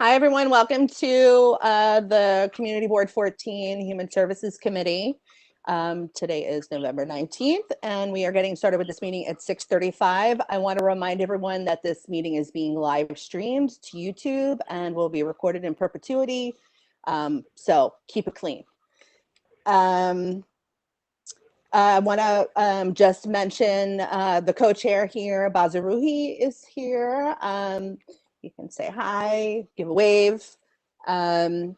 Hi, everyone. Welcome to the Community Board 14 Human Services Committee. Today is November 19th, and we are getting started with this meeting at 6:35. I want to remind everyone that this meeting is being live streamed to YouTube and will be recorded in perpetuity, so keep it clean. I want to just mention the co-chair here, Bazaruhi, is here. You can say hi, give a wave.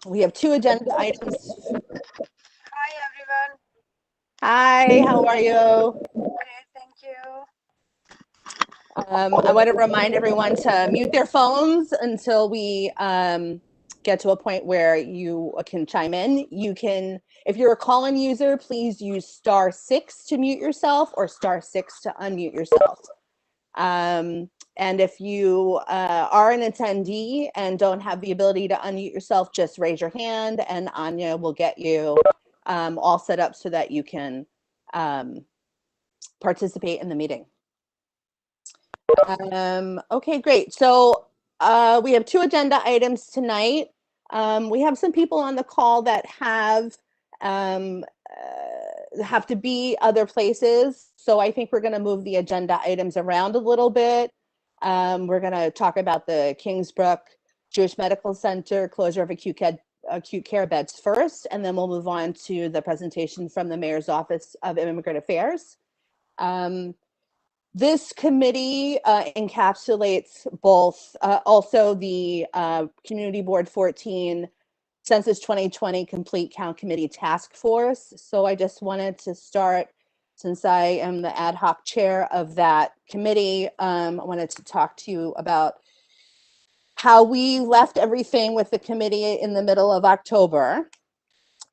We have two agenda items. Hi, everyone. Hi, how are you? Great, thank you. I want to remind everyone to mute their phones until we get to a point where you can chime in. You can, if you're a call-in user, please use *6 to mute yourself or *6 to unmute yourself. And if you are an attendee and don't have the ability to unmute yourself, just raise your hand and Anya will get you all set up so that you can participate in the meeting. Okay, great. So we have two agenda items tonight. We have some people on the call that have to be other places. So I think we're going to move the agenda items around a little bit. We're going to talk about the Kingsbrook Jewish Medical Center closure of acute care beds first, and then we'll move on to the presentation from the Mayor's Office of Immigrant Affairs. This committee encapsulates both also the Community Board 14 Census 2020 Complete Count Committee Task Force. So I just wanted to start, since I am the ad hoc chair of that committee, I wanted to talk to you about how we left everything with the committee in the middle of October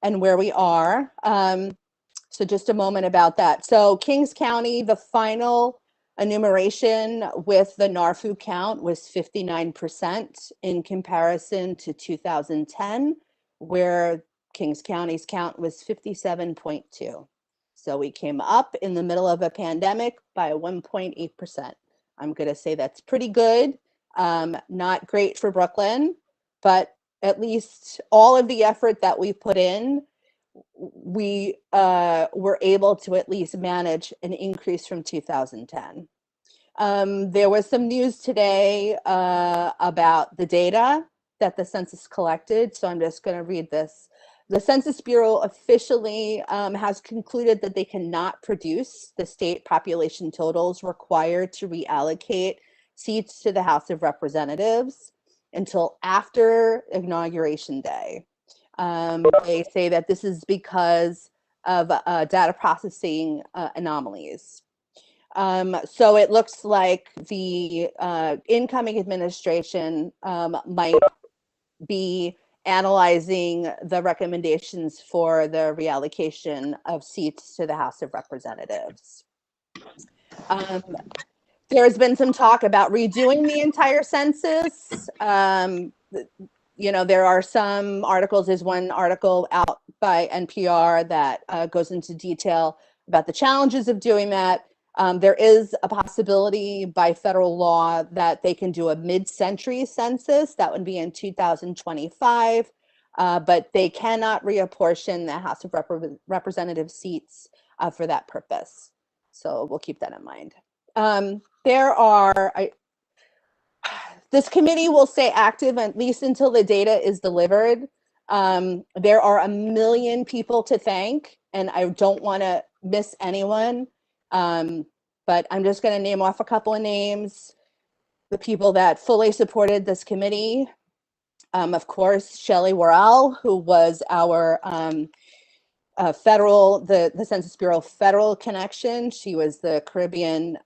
and where we are. So just a moment about that. So Kings County, the final enumeration with the NARFU count was 59% in comparison to 2010, where Kings County's count was 57.2. So we came up in the middle of a pandemic by 1.8%. I'm going to say that's pretty good. Not great for Brooklyn, but at least all of the effort that we put in, we were able to at least manage an increase from 2010. There was some news today about the data that the census collected, so I'm just going to read this. The Census Bureau officially has concluded that they cannot produce the state population totals required to reallocate seats to the House of Representatives until after Inauguration Day. They say that this is because of data processing anomalies. So it looks like the incoming administration might be analyzing the recommendations for the reallocation of seats to the House of Representatives. There has been some talk about redoing the entire census. You know, there are some articles. There's one article out by NPR that goes into detail about the challenges of doing that. There is a possibility by federal law that they can do a mid-century census. That would be in 2025, but they cannot reapportion the House of Representative seats for that purpose. So we'll keep that in mind. This committee will stay active at least until the data is delivered. There are 1 million people to thank, and I don't want to miss anyone. But I'm just going to name off a couple of names. The people that fully supported this committee. Of course, Shelley Worrell, who was our the Census Bureau federal connection. She was the Caribbean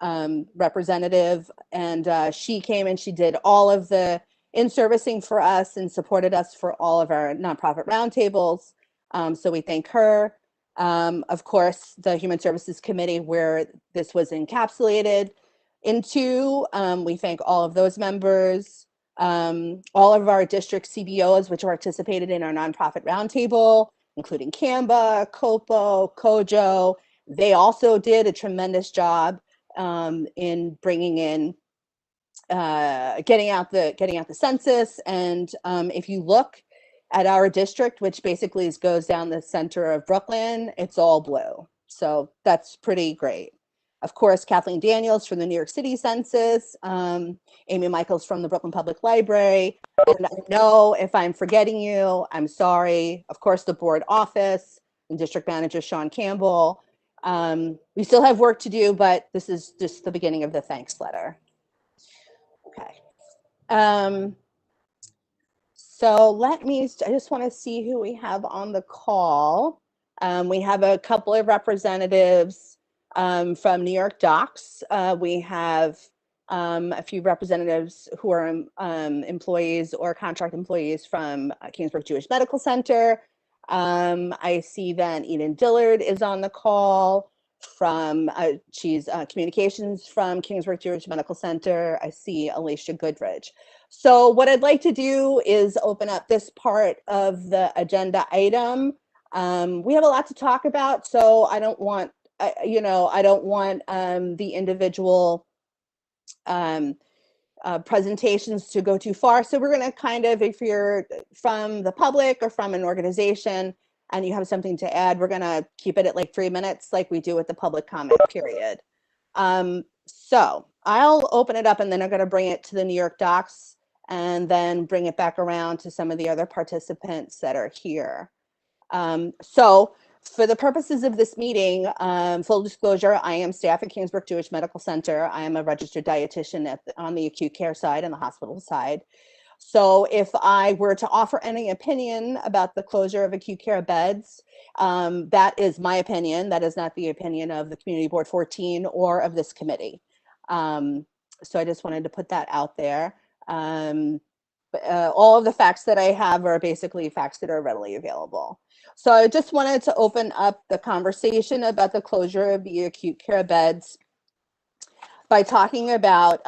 representative, and she came and she did all of the in-servicing for us and supported us for all of our nonprofit roundtables. So we thank her. Of course, the Human Services Committee, where this was encapsulated into, we thank all of those members. All of our district CBOs, which participated in our nonprofit roundtable, including CAMBA, COPO, COJO. They also did a tremendous job in bringing in getting out the census. And if you look at our district, which basically goes down the center of Brooklyn, it's all blue. So that's pretty great. Of course, Kathleen Daniels from the New York City Census, Amy Michaels from the Brooklyn Public Library. And I know if I'm forgetting you, I'm sorry. Of course, the board office and district manager Sean Campbell. We still have work to do, but this is just the beginning of the thanks letter. Okay. So I just want to see who we have on the call. We have a couple of representatives from New York Docs. We have a few representatives who are employees or contract employees from Kingsbrook Jewish Medical Center. I see that Eden Dillard is on the call from, she's communications from Kingsbrook Jewish Medical Center. I see Alicia Goodridge. So what I'd like to do is open up this part of the agenda item. We have a lot to talk about, so I don't want, I don't want the individual presentations to go too far. So we're going to kind of, if you're from the public or from an organization and you have something to add, we're going to keep it at like 3 minutes like we do with the public comment period. So I'll open it up and then I'm going to bring it to the New York Docs and then bring it back around to some of the other participants that are here. So for the purposes of this meeting, full disclosure, I am staff at Kingsbrook Jewish Medical Center. I am a registered dietitian on the acute care side and the hospital side. So if I were to offer any opinion about the closure of acute care beds, that is my opinion. That is not the opinion of the Community Board 14 or of this committee. So I just wanted to put that out there. All of the facts that I have are basically facts that are readily available. So I just wanted to open up the conversation about the closure of the acute care beds by talking about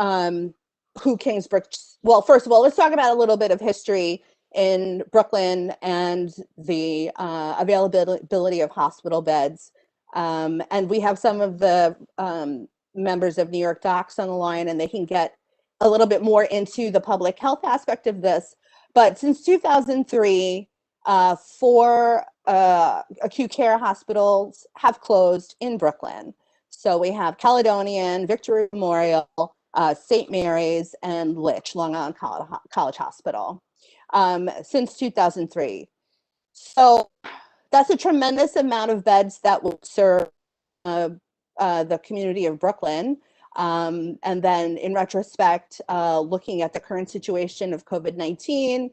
who Kingsbrook, well, first of all, let's talk about a little bit of history in Brooklyn and the availability of hospital beds. And we have some of the members of New York Docs on the line, and they can get a little bit more into the public health aspect of this. But since 2003, 4 acute care hospitals have closed in Brooklyn. So we have Caledonian, Victory Memorial, St. Mary's, and Litch, Long Island College Hospital, since 2003. So that's a tremendous amount of beds that will serve the community of Brooklyn. And then in retrospect, looking at the current situation of COVID-19,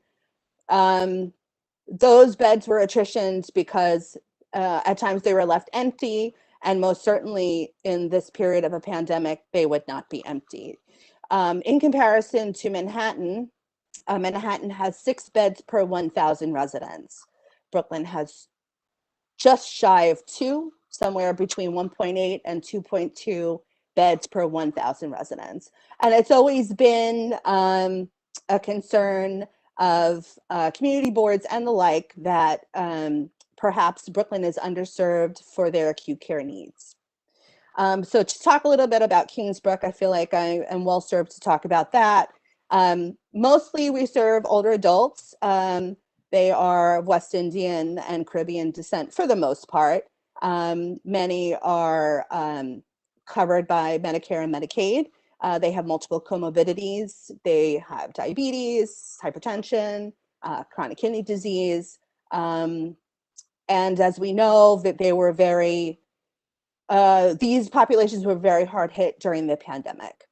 those beds were attritioned because at times they were left empty, and most certainly in this period of a pandemic, they would not be empty. In comparison to Manhattan, Manhattan has 6 beds per 1,000 residents. Brooklyn has just shy of 2, somewhere between 1.8 and 2.2 beds per 1,000 residents. And it's always been a concern of community boards and the like that perhaps Brooklyn is underserved for their acute care needs. So to talk a little bit about Kingsbrook, I feel like I am well served to talk about that. Mostly we serve older adults. They are of West Indian and Caribbean descent for the most part. Many are covered by Medicare and Medicaid. They have multiple comorbidities. They have diabetes, hypertension, chronic kidney disease. And as we know, that they were these populations were very hard hit during the pandemic.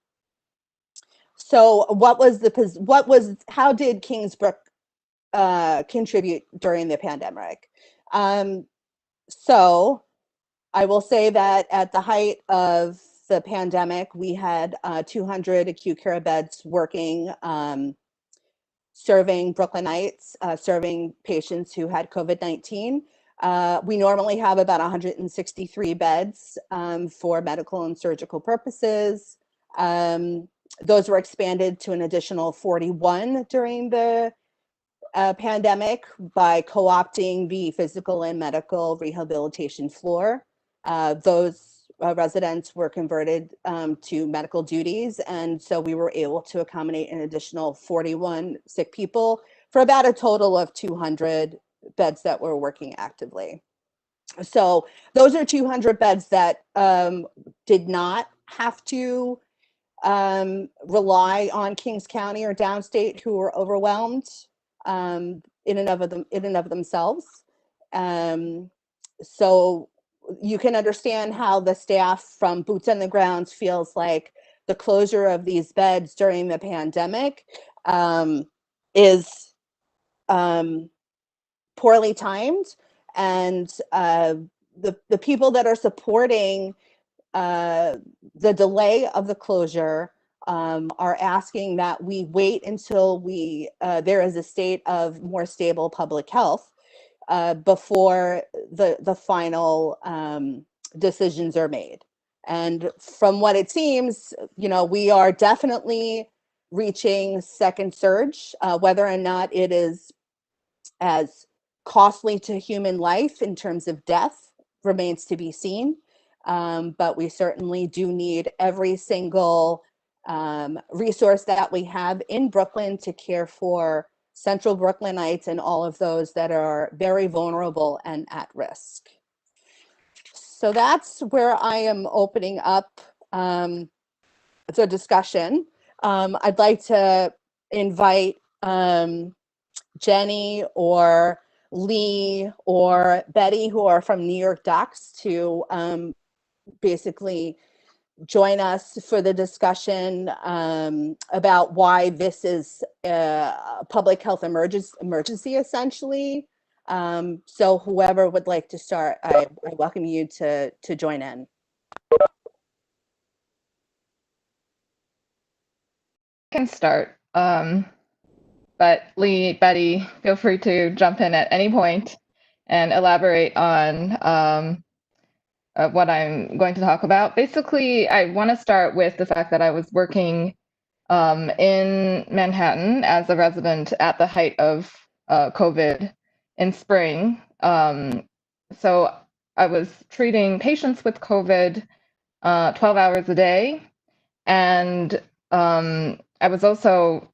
So how did Kingsbrook contribute during the pandemic? So I will say that at the height of the pandemic, we had 200 acute care beds working, serving Brooklynites, serving patients who had COVID-19. We normally have about 163 beds for medical and surgical purposes. Those were expanded to an additional 41 during the pandemic by co-opting the physical and medical rehabilitation floor. Those residents were converted to medical duties. And so we were able to accommodate an additional 41 sick people for about a total of 200 beds that were working actively. So those are 200 beds that did not have to rely on Kings County or downstate, who were overwhelmed in and of themselves. So you can understand how the staff from boots on the grounds feels like the closure of these beds during the pandemic is poorly timed, and the people that are supporting the delay of the closure are asking that we wait until there is a state of more stable public health before the final decisions are made. And from what it seems, we are definitely reaching second surge. Whether or not it is as costly to human life in terms of death remains to be seen. But we certainly do need every single resource that we have in Brooklyn to care for Central Brooklynites and all of those that are very vulnerable and at risk. So that's where I am opening up the discussion. I'd like to invite Jenny or Lee or Betty, who are from New York Docs, to basically join us for the discussion about why this is a public health emergency, essentially. So whoever would like to start, I welcome you to join in. Can start, but Lee, Betty, feel free to jump in at any point and elaborate on what I'm going to talk about. Basically, I want to start with the fact that I was working in Manhattan as a resident at the height of COVID in spring. So I was treating patients with COVID 12 hours a day, and I was also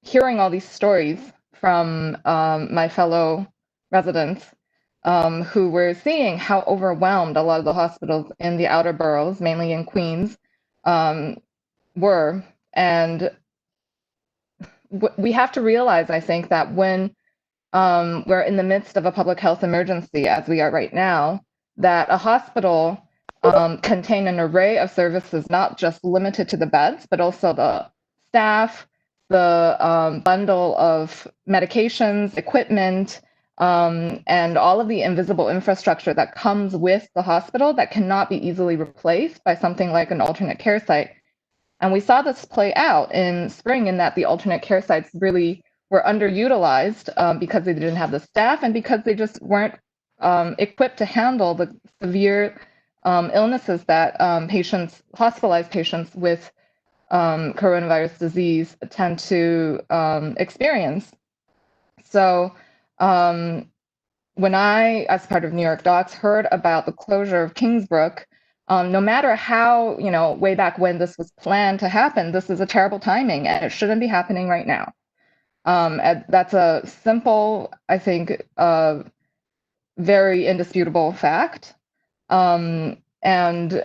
hearing all these stories from my fellow residents who were seeing how overwhelmed a lot of the hospitals in the outer boroughs, mainly in Queens, were. And we have to realize, I think, that when we're in the midst of a public health emergency, as we are right now, that a hospital contain an array of services, not just limited to the beds, but also the staff, the bundle of medications, equipment, and all of the invisible infrastructure that comes with the hospital that cannot be easily replaced by something like an alternate care site. And we saw this play out in spring in that the alternate care sites really were underutilized because they didn't have the staff and because they just weren't equipped to handle the severe illnesses that hospitalized patients with coronavirus disease tend to experience. So when I, as part of New York Docs, heard about the closure of Kingsbrook, no matter how, way back when this was planned to happen, this is a terrible timing and it shouldn't be happening right now. That's a simple, I think, very indisputable fact. And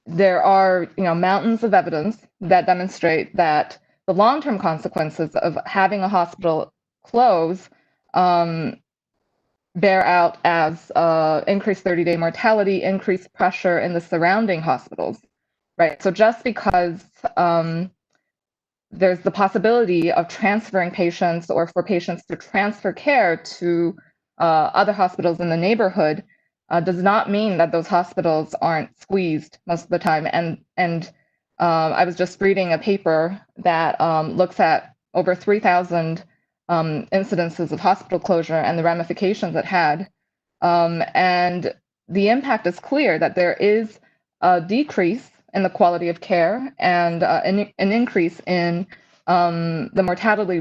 there are, mountains of evidence that demonstrate that the long-term consequences of having a hospital close bear out as increased 30-day mortality, increased pressure in the surrounding hospitals, right? So just because there's the possibility of transferring patients or for patients to transfer care to other hospitals in the neighborhood does not mean that those hospitals aren't squeezed most of the time. And I was just reading a paper that looks at over 3,000 incidences of hospital closure and the ramifications it had. And the impact is clear that there is a decrease in the quality of care and an increase in the mortality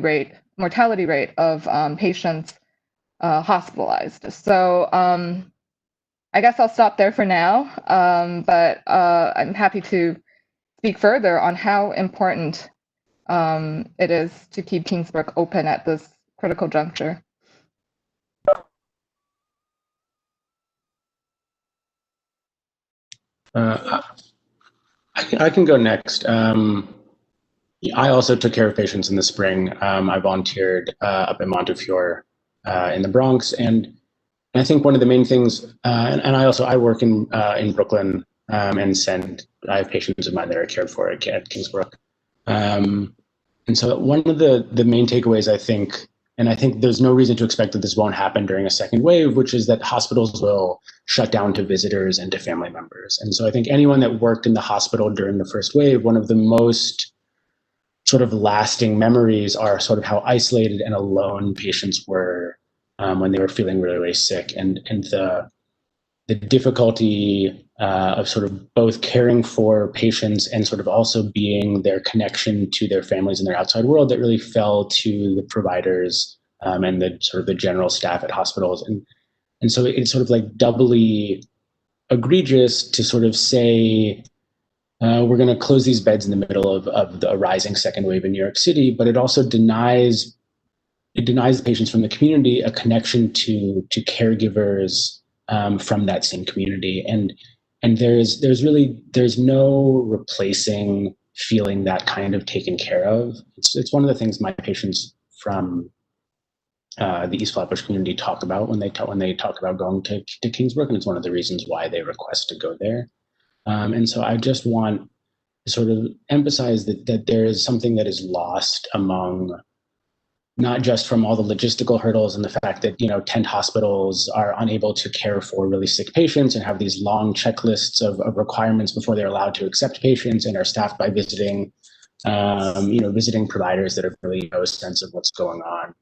rate of patients hospitalized. So I I guess I'll stop there for now, but I'm happy to speak further on how important it is to keep Kingsbrook open at this critical juncture. I can go next. I also took care of patients in the spring. I volunteered up in Montefiore in the Bronx, and I think one of the main things, and I work in Brooklyn, and I have patients of mine that are cared for at Kingsbrook. And so one of the main takeaways, I think, and I think there's no reason to expect that this won't happen during a second wave, which is that hospitals will shut down to visitors and to family members. And so I think anyone that worked in the hospital during the first wave, one of the most sort of lasting memories are sort of how isolated and alone patients were when they were feeling really, really sick, and the difficulty of sort of both caring for patients and sort of also being their connection to their families and their outside world that really fell to the providers and the sort of the general staff at hospitals. And so it's sort of like doubly egregious to sort of say, we're going to close these beds in the middle of the rising second wave in New York City, but it also denies the patients from the community a connection to caregivers from that same community. And there's no replacing feeling that kind of taken care of. It's one of the things my patients from the East Flatbush community talk about when they talk about going to Kingsbrook, and it's one of the reasons why they request to go there. And so I just want to sort of emphasize that there is something that is lost among, not just from all the logistical hurdles and the fact that, tent hospitals are unable to care for really sick patients and have these long checklists of requirements before they're allowed to accept patients, and are staffed by visiting providers that have really no sense of what's going on.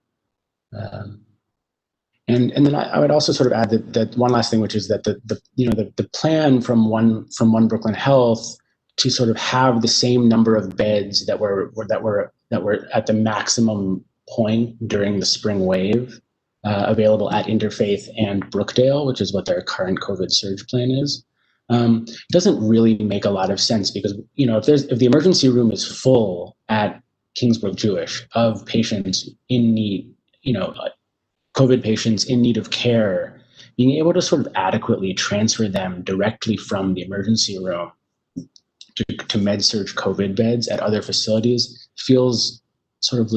And then I would also sort of add that one last thing, which is that the plan from One Brooklyn Health to sort of have the same number of beds that were at the maximum point during the spring wave available at Interfaith and Brookdale, which is what their current COVID surge plan is, doesn't really make a lot of sense, because if the emergency room is full at Kingsbrook Jewish of patients in need, COVID patients in need of care, being able to sort of adequately transfer them directly from the emergency room to med-surg COVID beds at other facilities feels sort of,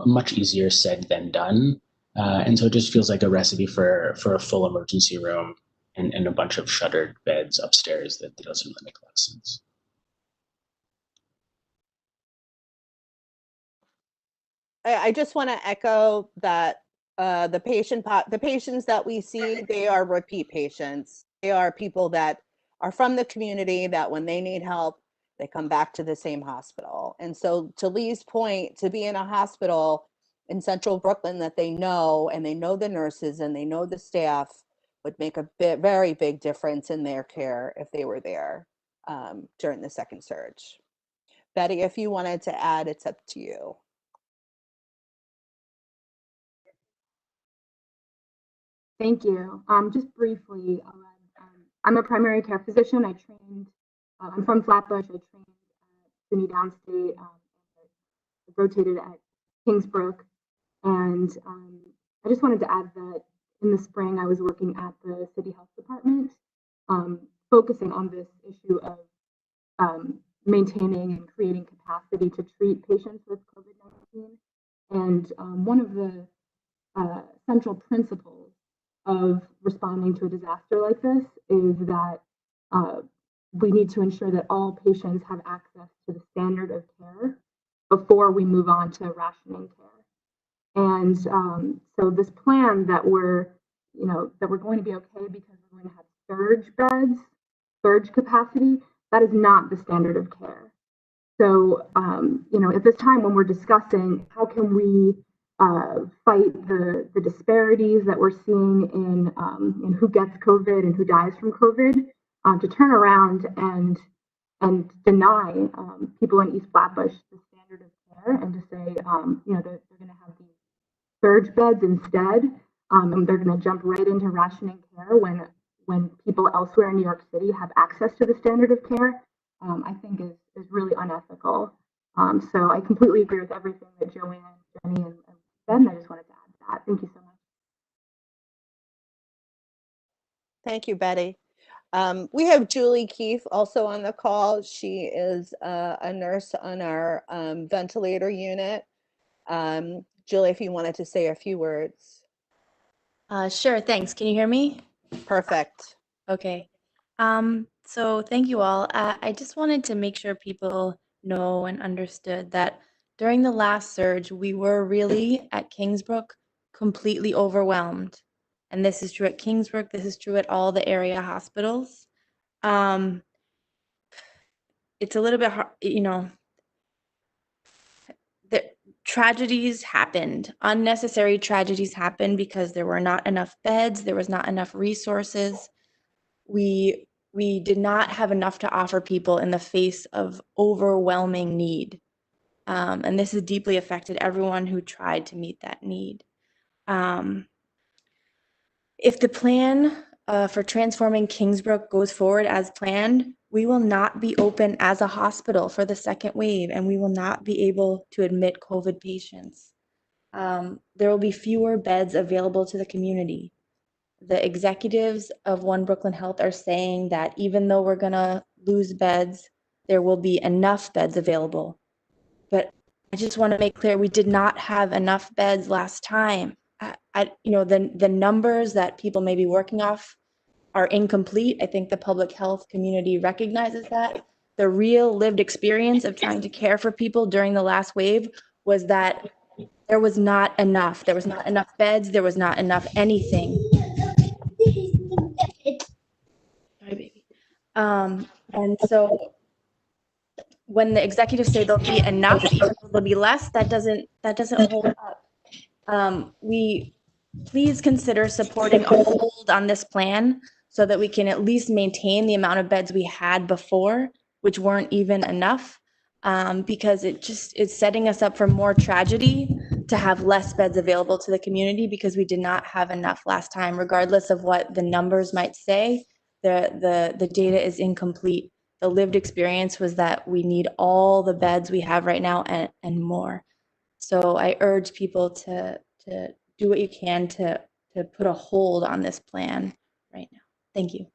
much easier said than done. And so it just feels like a recipe for a full emergency room and a bunch of shuttered beds upstairs that doesn't really make a lot of sense. I just want to echo that the patients that we see, they are repeat patients. They are people that are from the community, that when they need help, they come back to the same hospital. And so, to Lee's point, to be in a hospital in central Brooklyn that they know, and they know the nurses and they know the staff, would make a very big difference in their care if they were there during the second surge. Betty, if you wanted to add, it's up to you. Thank you. Just briefly, I'm a primary care physician. I'm from Flatbush. I trained at SUNY Downstate, rotated at Kingsbrook. And I just wanted to add that in the spring, I was working at the City Health Department, focusing on this issue of maintaining and creating capacity to treat patients with COVID-19. And one of the central principles of responding to a disaster like this is that we need to ensure that all patients have access to the standard of care before we move on to rationing care. And so this plan that we're going to be okay because we're going to have surge beds, surge capacity, that is not the standard of care. So, at this time when we're discussing how can we fight the disparities that we're seeing in who gets COVID and who dies from COVID, to turn around and deny people in East Flatbush the standard of care, and to say, they're going to have these surge beds instead, and they're going to jump right into rationing care when when people elsewhere in New York City have access to the standard of care, I think is really unethical. So I completely agree with everything that Joanne, Jenny, and Ben. I just wanted to add to that. Thank you so much. Thank you, Betty. We have Julie Keefe also on the call. She is a nurse on our ventilator unit. Julie, if you wanted to say a few words. Sure, thanks. Can you hear me? Perfect. Okay. So thank you all. I just wanted to make sure people know and understood that during the last surge, we were really at Kingsbrook completely overwhelmed. And this is true at Kingsbrook. This is true at all the area hospitals. It's a little bit hard, you know, the tragedies happened. Unnecessary tragedies happened because there were not enough beds. There was not enough resources. We did not have enough to offer people in the face of overwhelming need. And this has deeply affected everyone who tried to meet that need. If the plan for transforming Kingsbrook goes forward as planned, we will not be open as a hospital for the second wave, and we will not be able to admit COVID patients. There will be fewer beds available to the community. The executives of One Brooklyn Health are saying that even though we're gonna lose beds, there will be enough beds available. But I just want to make clear, we did not have enough beds last time. You know, the numbers that people may be working off are incomplete. I think the public health community recognizes that. The real lived experience of trying to care for people during the last wave was that there was not enough. There was not enough beds. There was not enough anything. Sorry, baby. And so when the executives say there'll be enough, even though there'll be less, that doesn't hold up. We please consider supporting a hold on this plan so that we can at least maintain the amount of beds we had before, which weren't even enough, because it's setting us up for more tragedy to have less beds available to the community because we did not have enough last time, regardless of what the numbers might say. The data is incomplete. The lived experience was that we need all the beds we have right now and more. So I urge people to do what you can to put a hold on this plan right now. Thank you.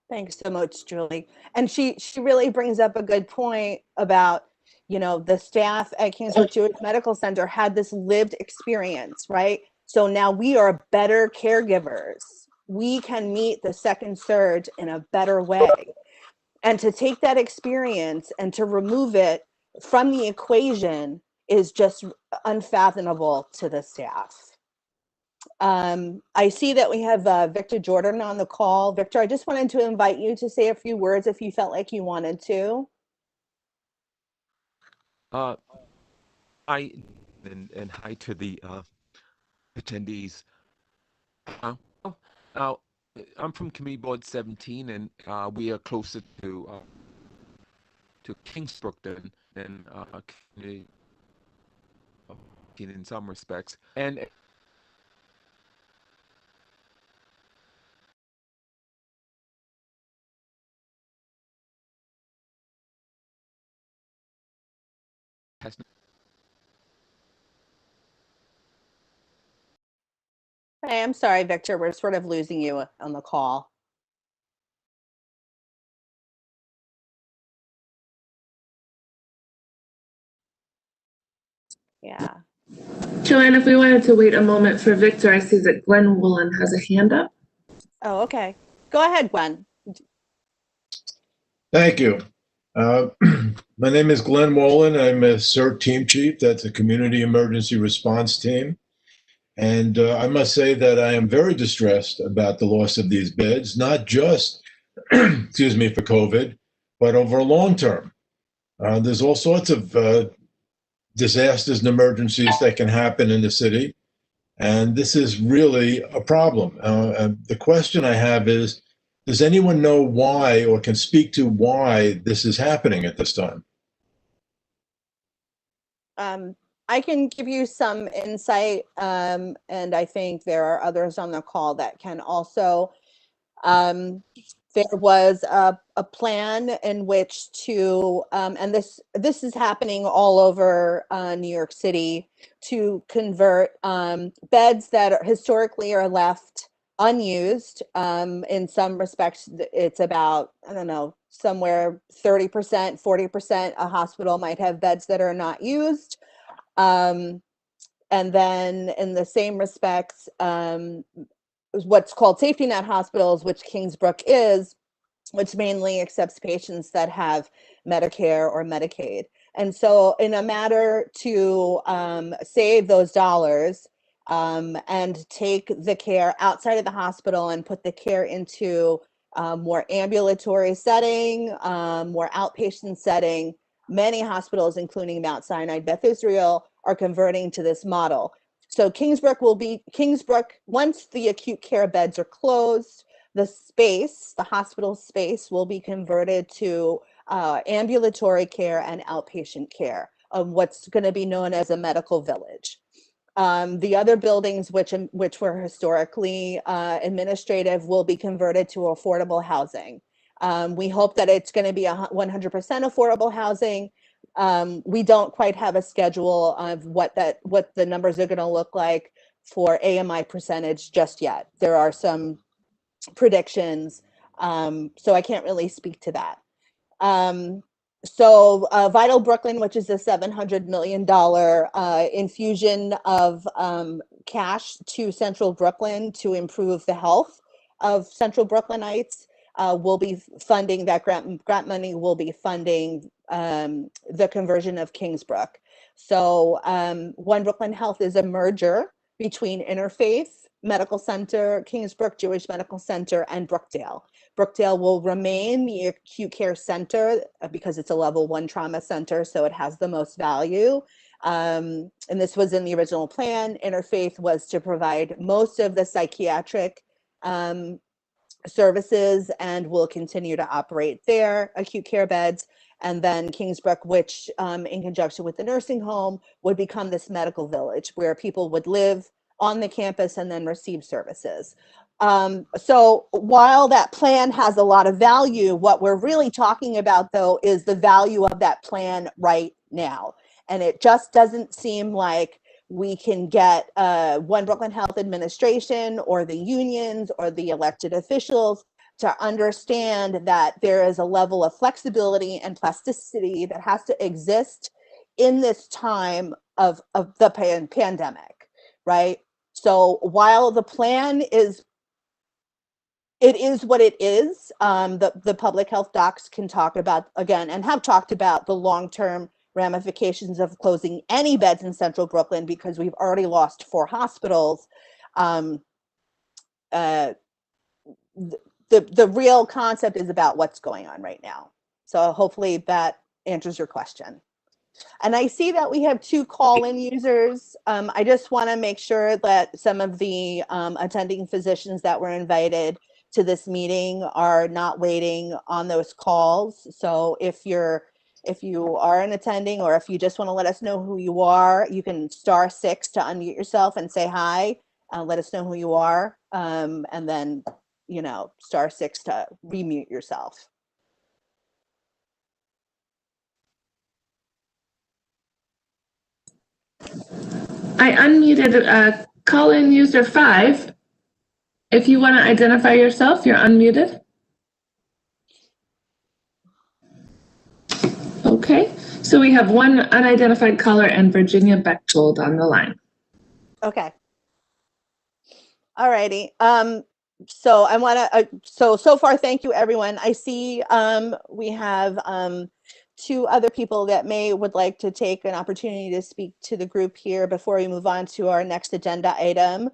Thanks so much, Julie. And she really brings up a good point about, you know, the staff at Kingsbrook Jewish Medical Center had this lived experience, right? So now we are better caregivers. We can meet the second surge in a better way. And to take that experience and to remove it from the equation is just unfathomable to the staff. I see that we have Victor Jordan on the call. Victor, I just wanted to invite you to say a few words if you felt like you wanted to. Hi, and hi to the attendees. Now, I'm from Committee Board 17, and we are closer to Kingsbrook than community in some respects, and has Hey, I'm sorry, Victor, we're sort of losing you on the call. Yeah. Joanne, if we wanted to wait a moment for Victor, I see that Glenn Woolen has a hand up. Oh, okay. Go ahead, Gwen. Thank you. My name is Glenn Woolen. I'm a CERT team chief. That's a community emergency response team. And I must say that I am very distressed about the loss of these beds, not just, excuse me, for COVID, but over a long term. There's all sorts of disasters and emergencies that can happen in the city. And this is really a problem. The question I have is, does anyone know why or can speak to why this is happening at this time? I can give you some insight, and I think there are others on the call that can also. There was a plan in which to, and this is happening all over New York City, to convert beds that are historically are left unused. In some respects, it's about, I don't know, somewhere 30%, 40%. A hospital might have beds that are not used. And then in the same respects, what's called safety net hospitals, which Kingsbrook is, which mainly accepts patients that have Medicare or Medicaid. And so in a matter to save those dollars and take the care outside of the hospital and put the care into more ambulatory setting, more outpatient setting, many hospitals, including Mount Sinai Beth Israel, are converting to this model. So Kingsbrook, once the acute care beds are closed, the hospital space will be converted to ambulatory care and outpatient care of what's going to be known as a medical village. The other buildings, which were historically administrative, will be converted to affordable housing. We hope that it's going to be 100% affordable housing. We don't quite have a schedule of what the numbers are going to look like for AMI percentage just yet. There are some predictions, so I can't really speak to that. So Vital Brooklyn, which is a $700 million infusion of cash to Central Brooklyn to improve the health of Central Brooklynites, will be funding that grant money will be funding the conversion of Kingsbrook. So One Brooklyn Health is a merger between Interfaith Medical Center, Kingsbrook Jewish Medical Center, and Brookdale. Brookdale will remain the acute care center because it's a level 1 trauma center, so it has the most value. And this was in the original plan. Interfaith was to provide most of the psychiatric services and will continue to operate their acute care beds. And then Kingsbrook, which in conjunction with the nursing home, would become this medical village where people would live on the campus and then receive services. So while that plan has a lot of value, what we're really talking about, though, is the value of that plan right now. And it just doesn't seem like we can get One Brooklyn Health Administration or the unions or the elected officials to understand that there is a level of flexibility and plasticity that has to exist in this time of the pandemic, right? So while the plan is what it is, the public health docs can talk about, again, and have talked about the long-term ramifications of closing any beds in Central Brooklyn because we've already lost 4 hospitals. The real concept is about what's going on right now. So hopefully that answers your question. And I see that we have 2 call-in users. I just want to make sure that some of the attending physicians that were invited to this meeting are not waiting on those calls. So if you are an attending, or if you just want to let us know who you are, you can *6 to unmute yourself and say hi. Let us know who you are, and then *6 to remute yourself. I unmuted call-in user 5. If you want to identify yourself, you're unmuted. Okay, so we have one unidentified caller and Virginia Bechtold on the line. Okay. All righty. So I want to, so far, thank you, everyone. I see we have 2 other people that would like to take an opportunity to speak to the group here before we move on to our next agenda item.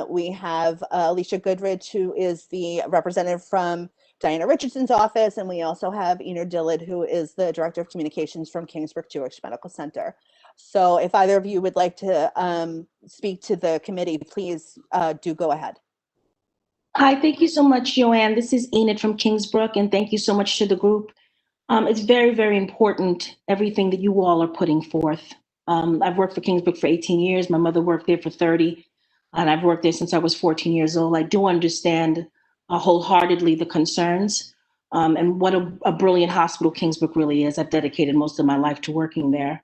We have Alicia Goodrich, who is the representative from Diana Richardson's office, and we also have Enid Dillard, who is the Director of Communications from Kingsbrook Jewish Medical Center. So if either of you would like to speak to the committee, please do go ahead. Hi, thank you so much, Joanne. This is Enid from Kingsbrook, and thank you so much to the group. It's very, very important, everything that you all are putting forth. I've worked for Kingsbrook for 18 years. My mother worked there for 30, and I've worked there since I was 14 years old. I do understand wholeheartedly the concerns and what a brilliant hospital Kingsbrook really is. I've dedicated most of my life to working there.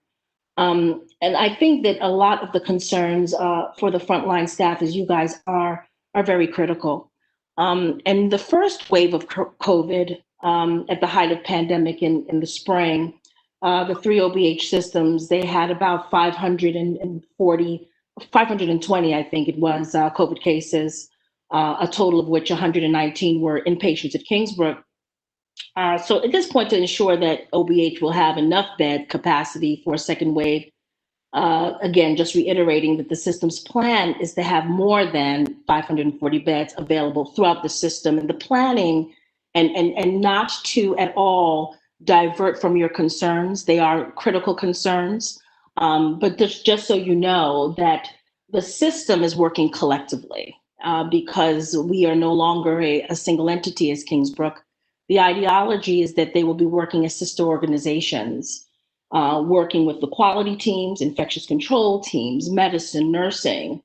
And I think that a lot of the concerns for the frontline staff, as you guys are very critical. And the first wave of COVID at the height of pandemic in the spring, the 3 OBH systems, they had about 520, I think it was, COVID cases, a total of which 119 were inpatients at Kingsbrook. So at this point, to ensure that OBH will have enough bed capacity for a second wave, again, just reiterating that the system's plan is to have more than 540 beds available throughout the system, and the planning and not to at all divert from your concerns. They are critical concerns, but just so you know that the system is working collectively because we are no longer a single entity as Kingsbrook. The ideology is that they will be working as sister organizations, working with the quality teams, infectious control teams, medicine, nursing,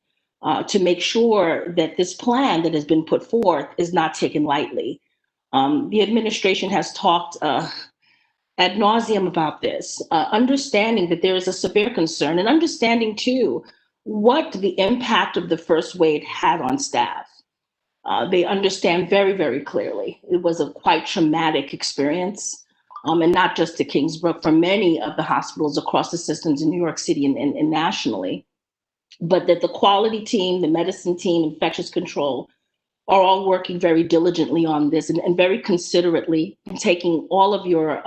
to make sure that this plan that has been put forth is not taken lightly. The administration has talked ad nauseum about this, understanding that there is a severe concern and understanding too what the impact of the first wave had on staff. They understand very, very clearly. It was a quite traumatic experience. And not just to Kingsbrook, for many of the hospitals across the systems in New York City and nationally, but that the quality team, the medicine team, infectious control are all working very diligently on this and very considerately, and taking all of your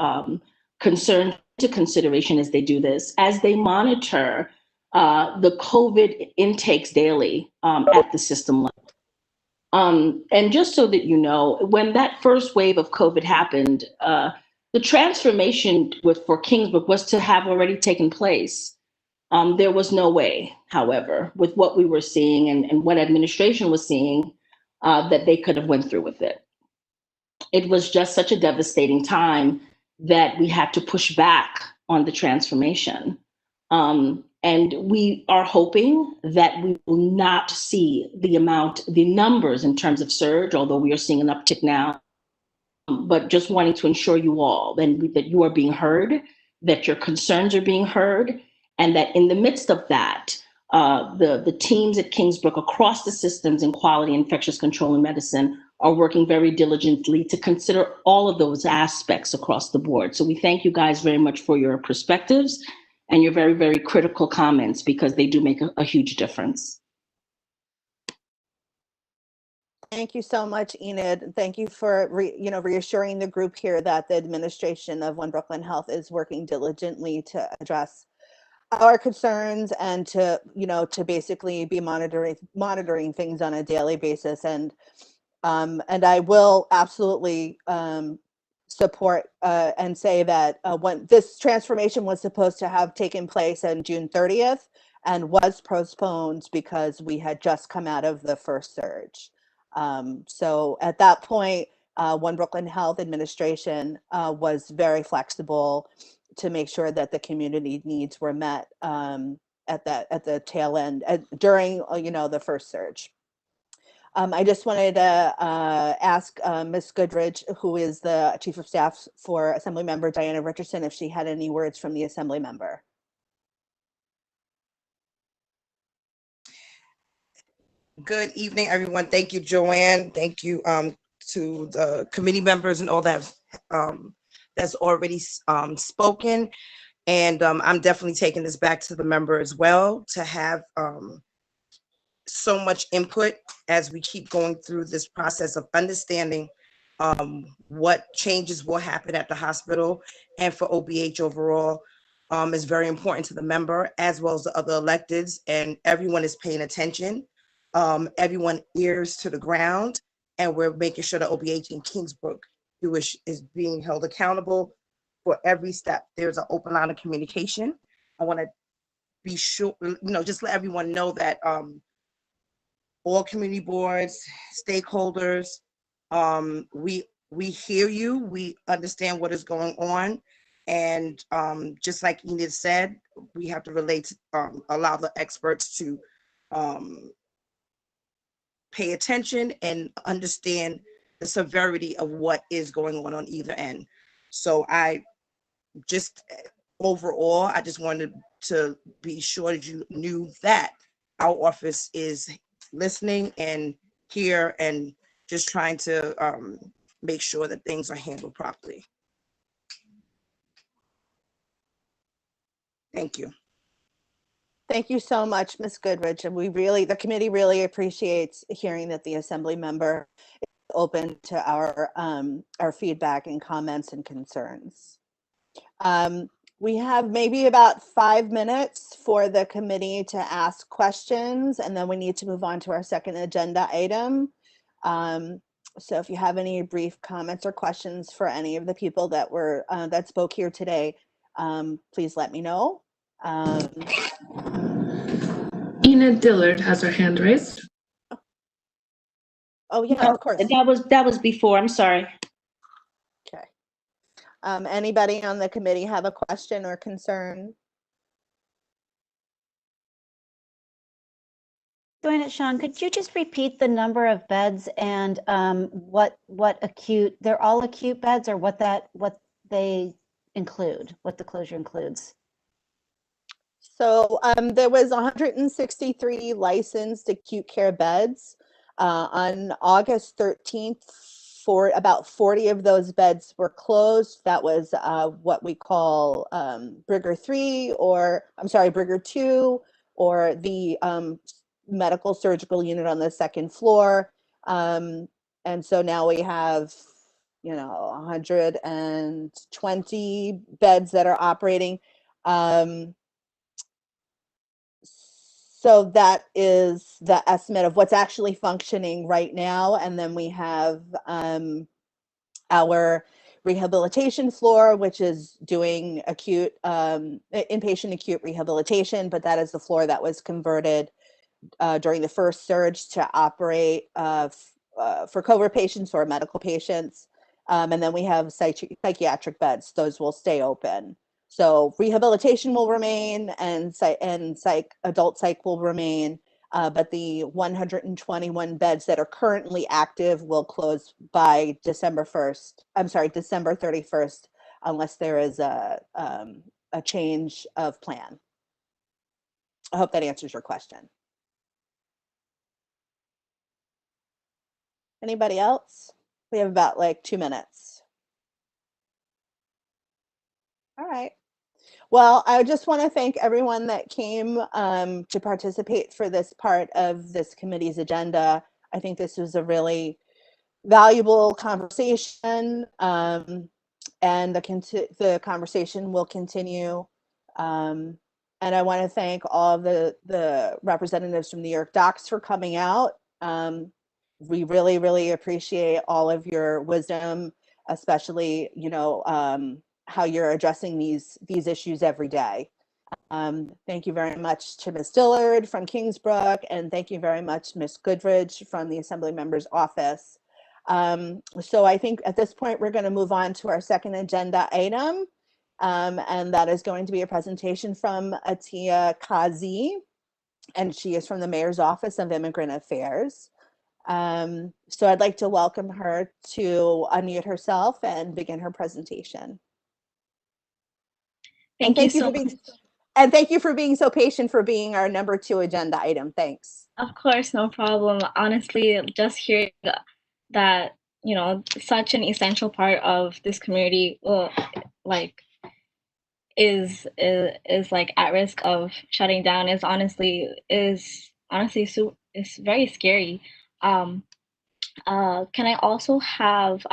concerns into consideration as they do this, as they monitor the COVID intakes daily at the system level. And just so that you know, when that first wave of COVID happened, the transformation for Kingsbrook was to have already taken place. There was no way, however, with what we were seeing and what administration was seeing, that they could have went through with it. It was just such a devastating time that we had to push back on the transformation. And we are hoping that we will not see the numbers in terms of surge, although we are seeing an uptick now. But just wanting to ensure you all that you are being heard, that your concerns are being heard, and that in the midst of that, the teams at Kingsbrook across the systems in quality, infectious control, and medicine are working very diligently to consider all of those aspects across the board. So we thank you guys very much for your perspectives and your very, very critical comments, because they do make a huge difference. Thank you so much, Enid. Thank you for reassuring the group here that the administration of One Brooklyn Health is working diligently to address our concerns and to basically be monitoring things on a daily basis. And I will absolutely support and say that when this transformation was supposed to have taken place on June 30th and was postponed because we had just come out of the first surge. So at that point, One Brooklyn Health administration was very flexible to make sure that the community needs were met at the tail end during the first surge. I just wanted to ask Ms. Goodridge, who is the Chief of Staff for Assemblymember Diana Richardson, if she had any words from the Assembly member. Good evening, everyone. Thank you, Joanne. Thank you to the committee members and all that that's already spoken. And I'm definitely taking this back to the member as well to have so much input as we keep going through this process of understanding what changes will happen at the hospital and for OBH overall is very important to the member as well as the other electeds, and everyone is paying attention. Everyone ears to the ground, and we're making sure that OBH in Kingsbrook is being held accountable for every step. There's an open line of communication. I want to be sure, just let everyone know that all community boards, stakeholders, we hear you, we understand what is going on, And just like Enid said, we have to relate, allow the experts to pay attention and understand the severity of what is going on either end. So I just overall, I just wanted to be sure that you knew that our office is listening and here and just trying to make sure that things are handled properly. Thank you. Thank you so much, Ms. Goodrich. And the committee really appreciates hearing that the assembly member is open to our feedback and comments and concerns. We have maybe about 5 minutes for the committee to ask questions, and then we need to move on to our second agenda item. So if you have any brief comments or questions for any of the people that spoke here today, please let me know. Enid Dillard has her hand raised. Oh yeah, No, of course. that was before. I'm sorry. Okay. Anybody on the committee have a question or concern? Doing it, Sean, could you just repeat the number of beds and what acute, they're all acute beds, or what they include, what the closure includes? So there was 163 licensed acute care beds. On August 13th, for about 40 of those beds were closed. That was what we call Brigger 3, or I'm sorry, Brigger 2, or the medical surgical unit on the second floor. And so now we have, 120 beds that are operating. So that is the estimate of what's actually functioning right now. And then we have our rehabilitation floor, which is doing acute inpatient acute rehabilitation, but that is the floor that was converted during the first surge to operate for COVID patients or medical patients. And then we have psychiatric beds. Those will stay open. So rehabilitation will remain, and adult psych will remain, but the 121 beds that are currently active will close by December 31st, unless there is a change of plan. I hope that answers your question. Anybody else? We have about 2 minutes. All right. Well, I just want to thank everyone that came to participate for this part of this committee's agenda. I think this was a really valuable conversation, and the conversation will continue. And I want to thank all of the representatives from New York Docs for coming out. We really, really appreciate all of your wisdom, especially, how you're addressing these issues every day. Thank you very much to Ms. Dillard from Kingsbrook, and thank you very much, Ms. Goodrich from the Assembly Member's Office. So I think at this point, we're going to move on to our second agenda item, and that is going to be a presentation from Atia Kazi, and she is from the Mayor's Office of Immigrant Affairs. So I'd like to welcome her to unmute herself and begin her presentation. Thank you so much. And thank you for being so patient for being our number 2 agenda item. Thanks. Of course, no problem. Honestly, just hearing that, such an essential part of this community, is at risk of shutting down is honestly very scary. Can I also have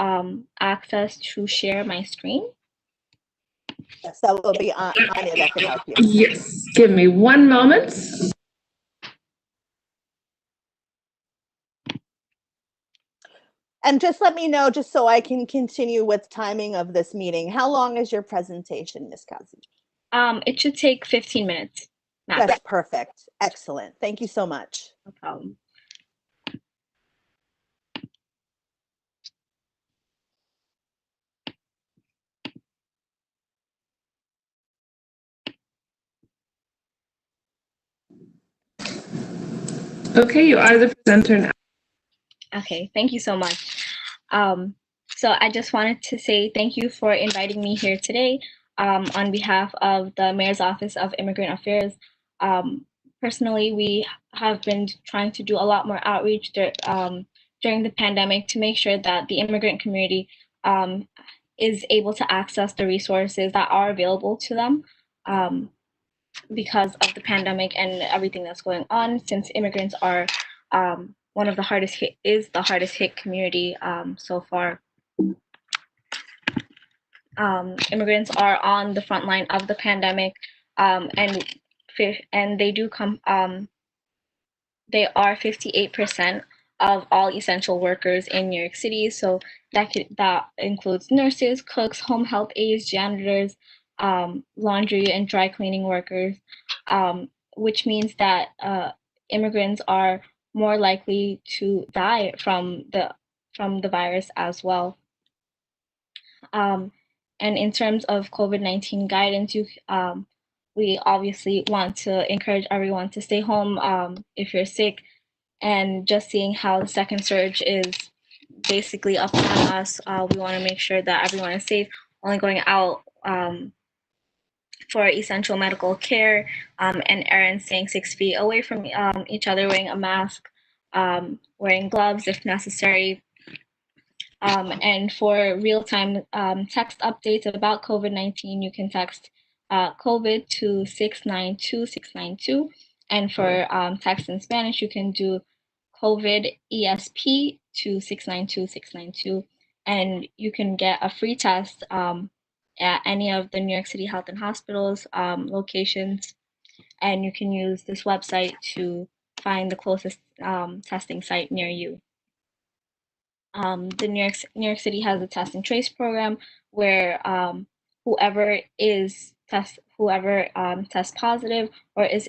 access to share my screen? Yes, that will be Anya that can help you. Yes, give me 1 moment. And just let me know, just so I can continue with timing of this meeting. How long is your presentation, Ms. Kazi? It should take 15 minutes. Max. That's perfect. Excellent. Thank you so much. No problem. Okay, you are the presenter now. Okay, thank you so much. So I just wanted to say thank you for inviting me here today on behalf of the Mayor's Office of Immigrant Affairs. Personally, we have been trying to do a lot more outreach during the pandemic to make sure that the immigrant community is able to access the resources that are available to them because of the pandemic and everything that's going on, since immigrants are one of the hardest hit community so far. Immigrants are on the front line of the pandemic, and they do come. They are 58% of all essential workers in New York City. So that includes nurses, cooks, home health aides, janitors, laundry and dry cleaning workers, which means that immigrants are more likely to die from the virus as well. And in terms of COVID-19 guidance, we obviously want to encourage everyone to stay home if you're sick, and just seeing how the second surge is basically upon us, we want to make sure that everyone is safe, only going out for essential medical care and errands, staying 6 feet away from each other, wearing a mask, wearing gloves if necessary. And for real-time text updates about COVID-19, you can text COVID to 692-692. And for text in Spanish, you can do COVID ESP to 692-692. And you can get a free test at any of the New York City Health and Hospitals locations. And you can use this website to find the closest testing site near you. The New York City has a test and trace program where whoever tests positive or is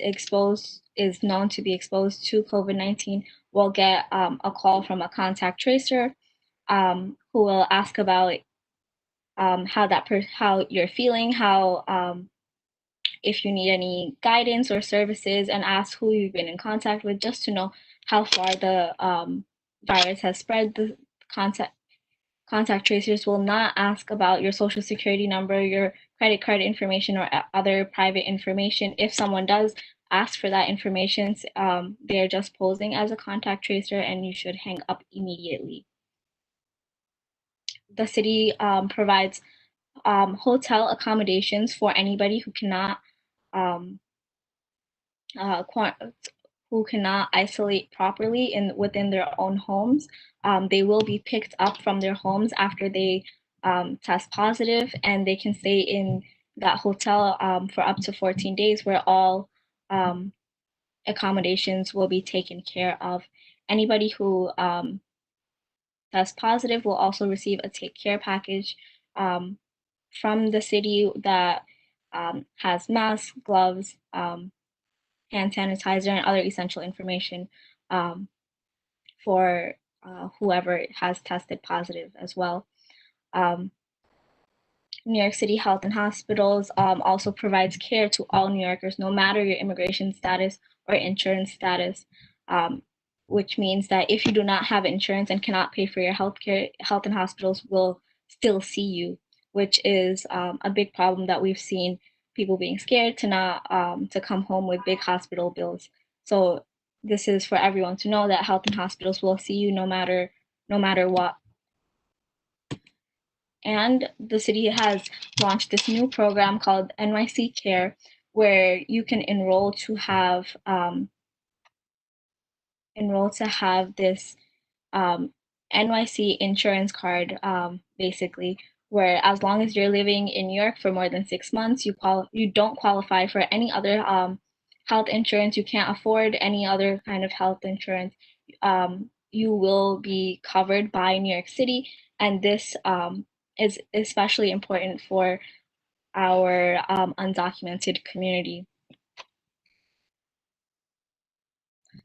known to be exposed to COVID-19 will get a call from a contact tracer who will ask about how you're feeling, if you need any guidance or services, and ask who you've been in contact with, just to know how far the virus has spread. The contact tracers will not ask about your social security number, your credit card information, or other private information. If someone does ask for that information, they're just posing as a contact tracer, and you should hang up immediately. The city provides hotel accommodations for anybody who cannot isolate properly within their own homes. They will be picked up from their homes after they test positive, and they can stay in that hotel for up to 14 days, where all accommodations will be taken care of. Anybody who tests positive will also receive a take care package from the city that has masks, gloves, hand sanitizer, and other essential information for whoever has tested positive as well. New York City Health and Hospitals also provides care to all New Yorkers, no matter your immigration status or insurance status, which means that if you do not have insurance and cannot pay for your health care, health and hospitals will still see you, which is a big problem that we've seen, people being scared to come home with big hospital bills. So this is for everyone to know that health and hospitals will see you no matter what. And the city has launched this new program called Nyc Care, where you can enroll to have this NYC insurance card, basically, where as long as you're living in New York for more than 6 months, you don't qualify for any other health insurance. You can't afford any other kind of health insurance. You will be covered by New York City, and this is especially important for our undocumented community.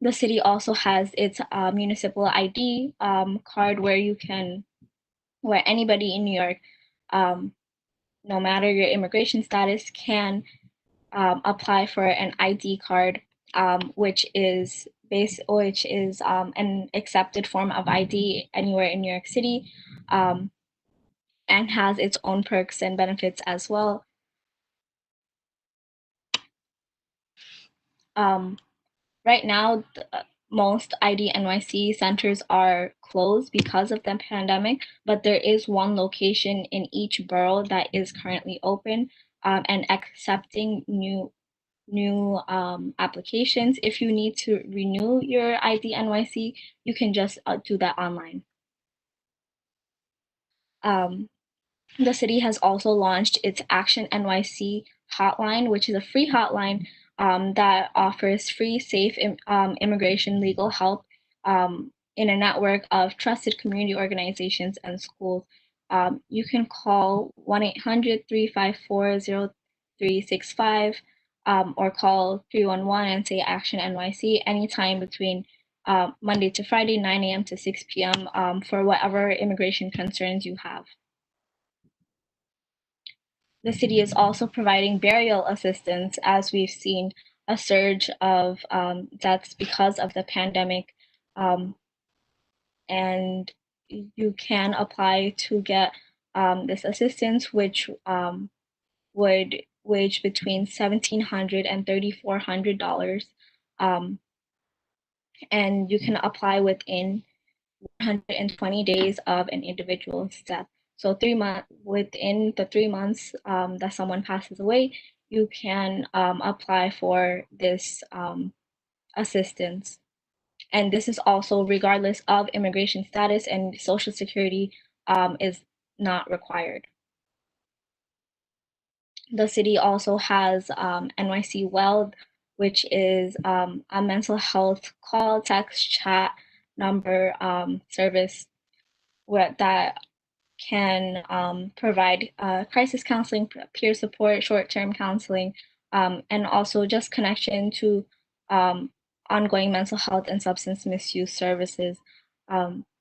The city also has its municipal ID card, where anybody in New York, no matter your immigration status, can apply for an ID card, which is which is an accepted form of ID anywhere in New York City, and has its own perks and benefits as well. Right now, most ID NYC centers are closed because of the pandemic, but there is one location in each borough that is currently open and accepting new applications. If you need to renew your ID NYC, you can just do that online. The city has also launched its Action NYC hotline, which is a free hotline that offers free, safe immigration legal help in a network of trusted community organizations and schools. You can call 1-800-354-0365 or call 311 and say Action NYC anytime between Monday to Friday, 9 a.m. to 6 p.m. For whatever immigration concerns you have. The city is also providing burial assistance as we've seen a surge of deaths because of the pandemic. And you can apply to get this assistance, which would wage between $1,700 and $3,400. And you can apply within 120 days of an individual's death. So within the 3 months that someone passes away, you can apply for this assistance. And this is also regardless of immigration status, and Social Security is not required. The city also has NYC Well, which is a mental health call, text, chat number service that can provide crisis counseling, peer support, short-term counseling, and also just connection to ongoing mental health and substance misuse services.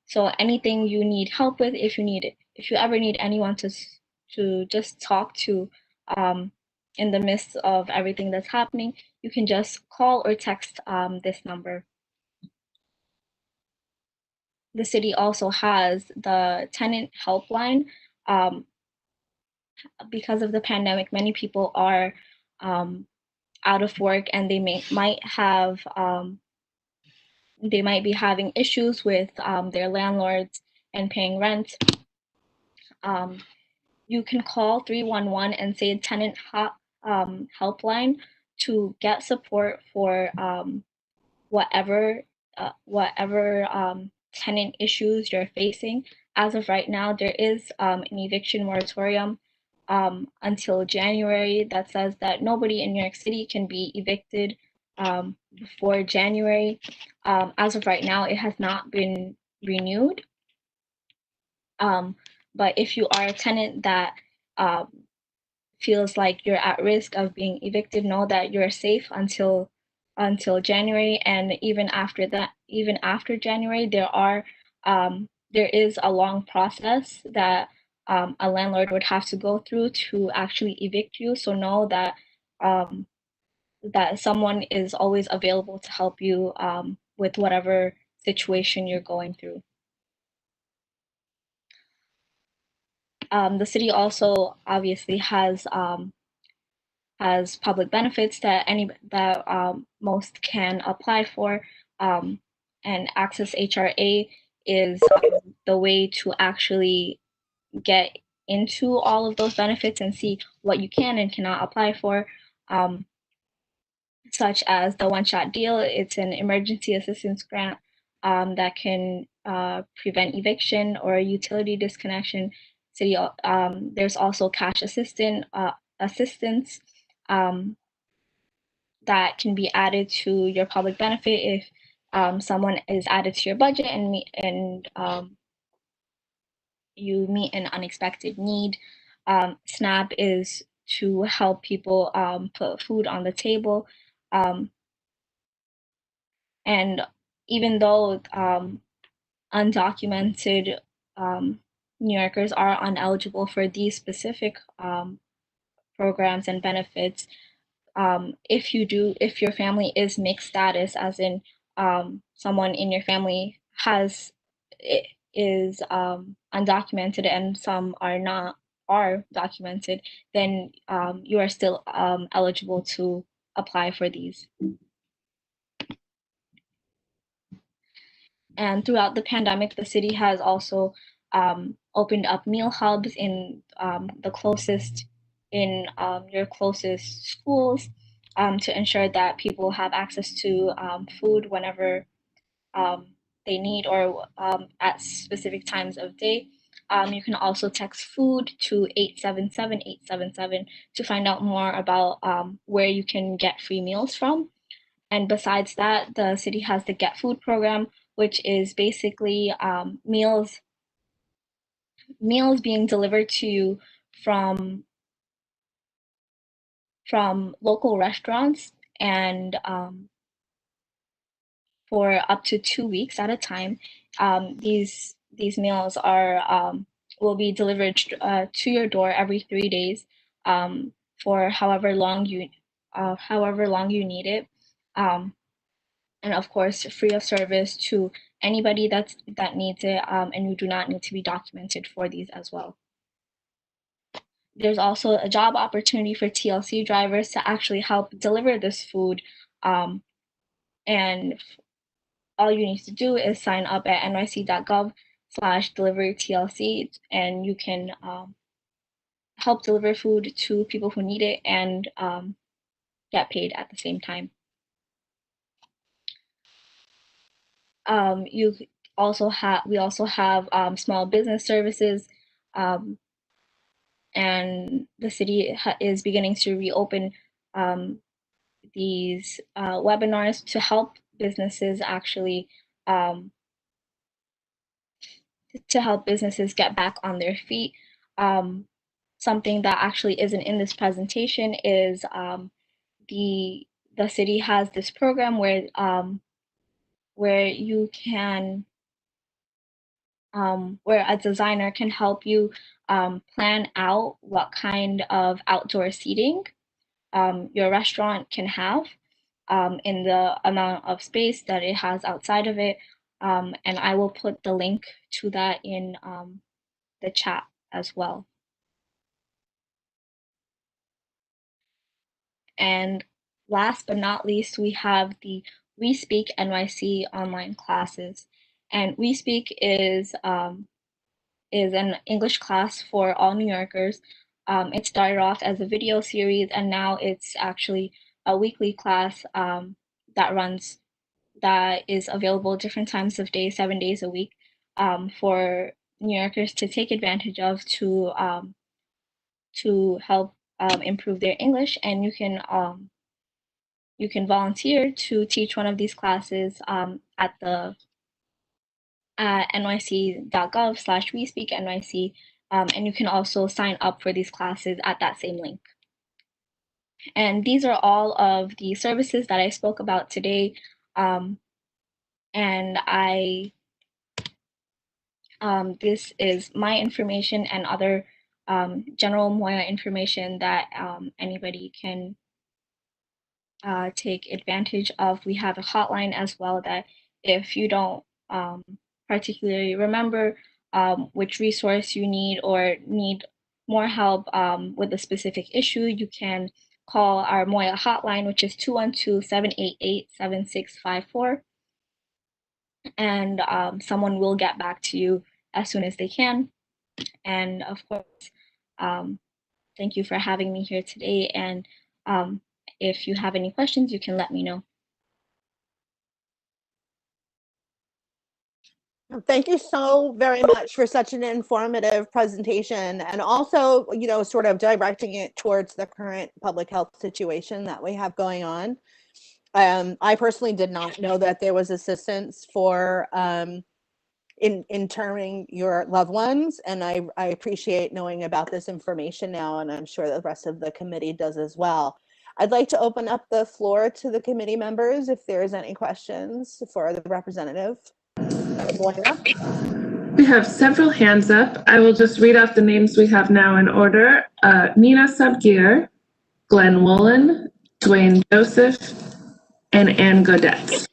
So anything you need help with, if you ever need anyone to just talk to in the midst of everything that's happening, you can just call or text this number. The city also has the tenant helpline. Because of the pandemic, many people are out of work, and they might be having issues with their landlords and paying rent. You can call 311 and say tenant helpline to get support for whatever tenant issues you're facing. As of right now, there is an eviction moratorium until January that says that nobody in New York City can be evicted before January. As of right now, it has not been renewed. But if you are a tenant that feels like you're at risk of being evicted, know that you're safe until January. And even after that, even after January, there is a long process that a landlord would have to go through to actually evict you. So know that that someone is always available to help you with whatever situation you're going through. The city also obviously has public benefits that most can apply for, and Access HRA is the way to actually get into all of those benefits and see what you can and cannot apply for, such as the one-shot deal. It's an emergency assistance grant that can prevent eviction or utility disconnection. City, there's also cash assistance that can be added to your public benefit if someone is added to your budget and you meet an unexpected need. SNAP is to help people put food on the table. And even though undocumented New Yorkers are ineligible for these specific programs and benefits, if your family is mixed status, as in someone in your family is undocumented and some are documented, then you are still eligible to apply for these. And throughout the pandemic, the city has also opened up meal hubs in your closest schools to ensure that people have access to food whenever they need or at specific times of day. You can also text food to 877-877 to find out more about where you can get free meals from. And besides that, the city has the Get Food program, which is basically meals being delivered to you from local restaurants, and for up to 2 weeks at a time. These meals will be delivered to your door every 3 days for however long you need it. And of course, free of service to anybody that needs it, and you do not need to be documented for these as well. There's also a job opportunity for TLC drivers to actually help deliver this food, and all you need to do is sign up at nyc.gov/deliverytlc, and you can help deliver food to people who need it and get paid at the same time. We also have small business services, and the city is beginning to reopen these webinars to help businesses actually get back on their feet. Something that actually isn't in this presentation is the city has this program where you can where a designer can help you plan out what kind of outdoor seating your restaurant can have in the amount of space that it has outside of it. And I will put the link to that in the chat as well. And last but not least, we have the We Speak NYC online classes. And We Speak is an English class for all New Yorkers. It started off as a video series, and now it's actually a weekly class that is available different times of day, 7 days a week, for New Yorkers to take advantage of to help improve their English. And you can volunteer to teach one of these classes at nyc.gov/WeSpeakNYC, and you can also sign up for these classes at that same link. And these are all of the services that I spoke about today. And this is my information and other general Moya information that anybody can take advantage of. We have a hotline as well that if you don't particularly remember which resource you need or need more help with a specific issue, you can call our Moya hotline, which is 212-788-7654. And someone will get back to you as soon as they can. And of course, thank you for having me here today. And if you have any questions, you can let me know. Thank you so very much for such an informative presentation, and also, sort of directing it towards the current public health situation that we have going on. I personally did not know that there was assistance for interring your loved ones, and I appreciate knowing about this information now, and I'm sure the rest of the committee does as well. I'd like to open up the floor to the committee members if there's any questions for the representative. We have several hands up. I will just read off the names we have now in order. Nina Subgear, Glenn Woolen, Dwayne Joseph, and Ann Godette.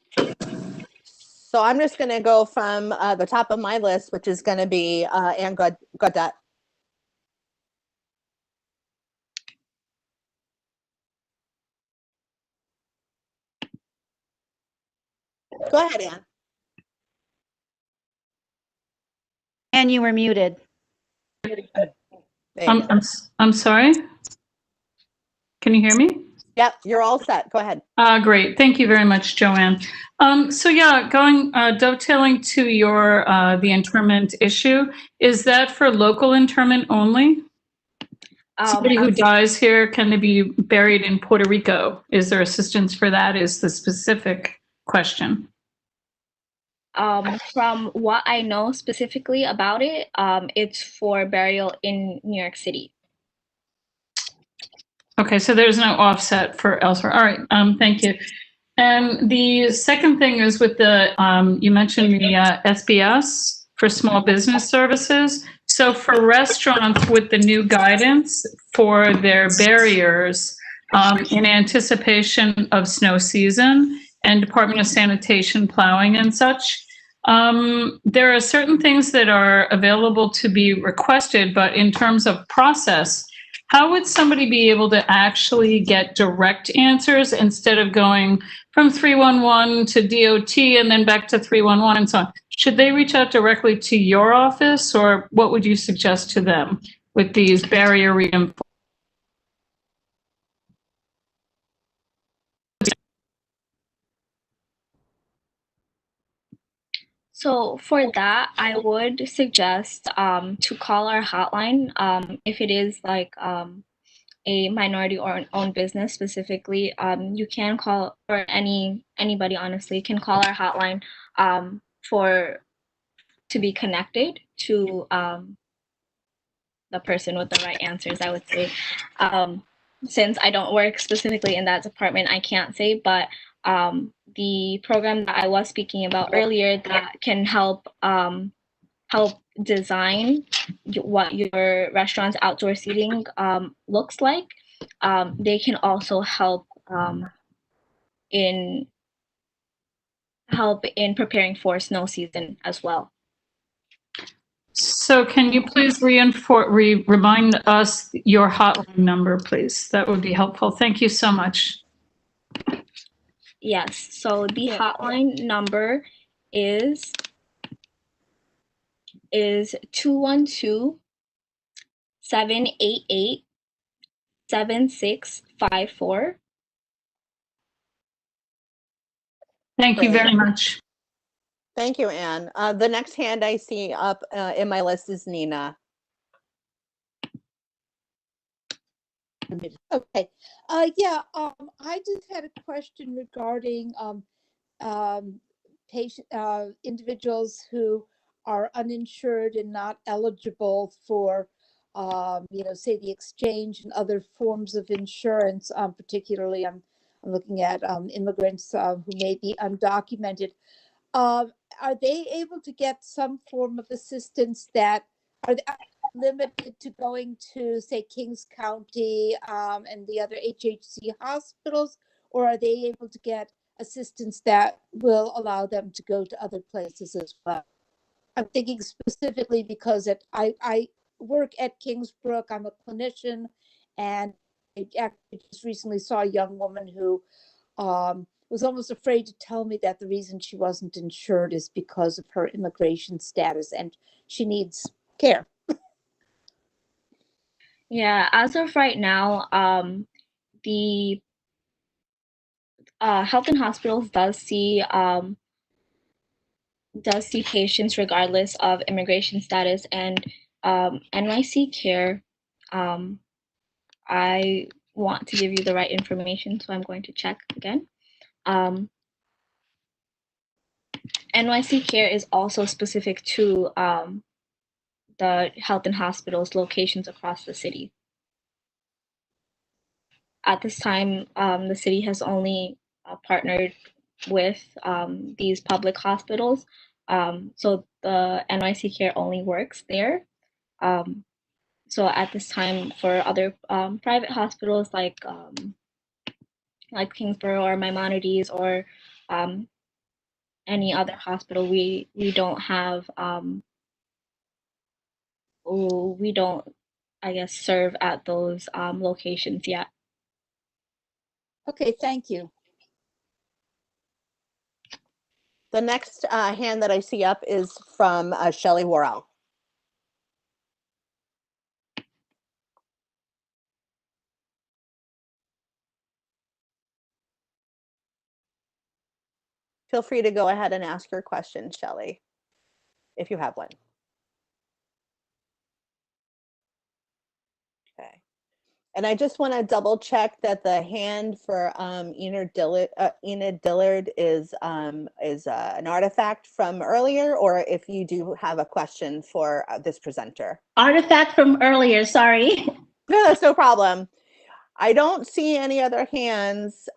So I'm just going to go from the top of my list, which is going to be Ann Godet. Go ahead, Ann. And you were muted. I'm sorry. Can you hear me? Yep, you're all set. Go ahead. Great. Thank you very much, Joanne. So yeah, dovetailing to your the internment issue, is that for local internment only? Somebody who dies here, can they be buried in Puerto Rico? Is there assistance for that? Is the specific question. From what I know specifically about it, it's for burial in New York City. Okay, so there's no offset for elsewhere. All right, thank you. And the second thing is with the, you mentioned the SBS for small business services. So for restaurants with the new guidance for their barriers in anticipation of snow season and Department of Sanitation plowing and such, there are certain things that are available to be requested, but in terms of process, how would somebody be able to actually get direct answers instead of going from 311 to DOT and then back to 311 and so on? Should they reach out directly to your office, or what would you suggest to them with these barrier reinforcements? So for that, I would suggest to call our hotline if it is like a minority or an owned business specifically. You can call, or anybody honestly can call our hotline to be connected to the person with the right answers, I would say. Since I don't work specifically in that department, I can't say, but the program that I was speaking about earlier that can help help design what your restaurant's outdoor seating looks like, they can also help in preparing for snow season as well. So can you please remind us your hotline number, please? That would be helpful. Thank you so much. Yes, so the hotline number is 212-788-7654. Thank you very much. Thank you, Ann. The next hand I see up in my list is Nina. Okay. Yeah, I just had a question regarding individuals who are uninsured and not eligible for, say the exchange and other forms of insurance. Particularly, I'm looking at immigrants who may be undocumented. Are they able to get some form of assistance that are they limited to going to, say, Kings County and the other HHC hospitals, or are they able to get assistance that will allow them to go to other places as well? I'm thinking specifically because I work at Kingsbrook. I'm a clinician, and I actually just recently saw a young woman who was almost afraid to tell me that the reason she wasn't insured is because of her immigration status and she needs care. Yeah, as of right now, the Health and Hospitals does see patients regardless of immigration status, and Nyc Care. I want to give you the right information, so I'm going to check again. Nyc Care is also specific to the Health and Hospitals locations across the city. At this time, the city has only partnered with these public hospitals. So the Nyc Care only works there. So at this time, for other private hospitals like Kingsborough or Maimonides or any other hospital. We don't have we don't, I guess, serve at those locations yet. Okay, thank you. The next hand that I see up is from Shelley Worrell. Feel free to go ahead and ask your question, Shelley, if you have one. Okay. And I just want to double check that the hand for Enid Dillard is an artifact from earlier, or if you do have a question for this presenter. Artifact from earlier, sorry. No, that's no problem. I don't see any other hands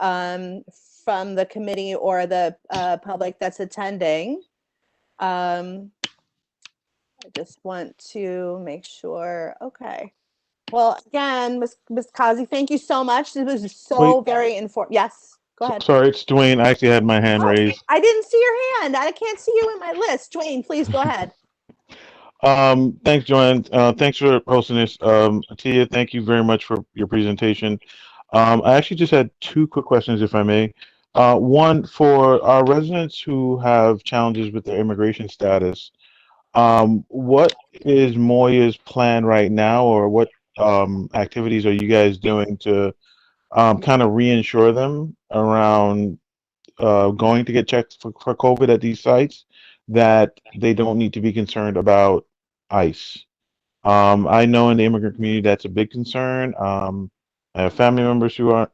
from the committee or the public that's attending. I just want to make sure. Okay. Well, again, Ms. Kazi, thank you so much. This was so very informative. Yes, go ahead. Sorry, it's Dwayne. I actually had my hand raised. I didn't see your hand. I can't see you in my list. Dwayne, please go ahead. Thanks, Joanne. Thanks for hosting this. Tia, thank you very much for your presentation. I actually just had two quick questions, if I may. One, for our residents who have challenges with their immigration status, what is Moya's plan right now, or what activities are you guys doing to kind of reinsure them around going to get checked for COVID at these sites, that they don't need to be concerned about ICE? I know in the immigrant community that's a big concern. I have family members who are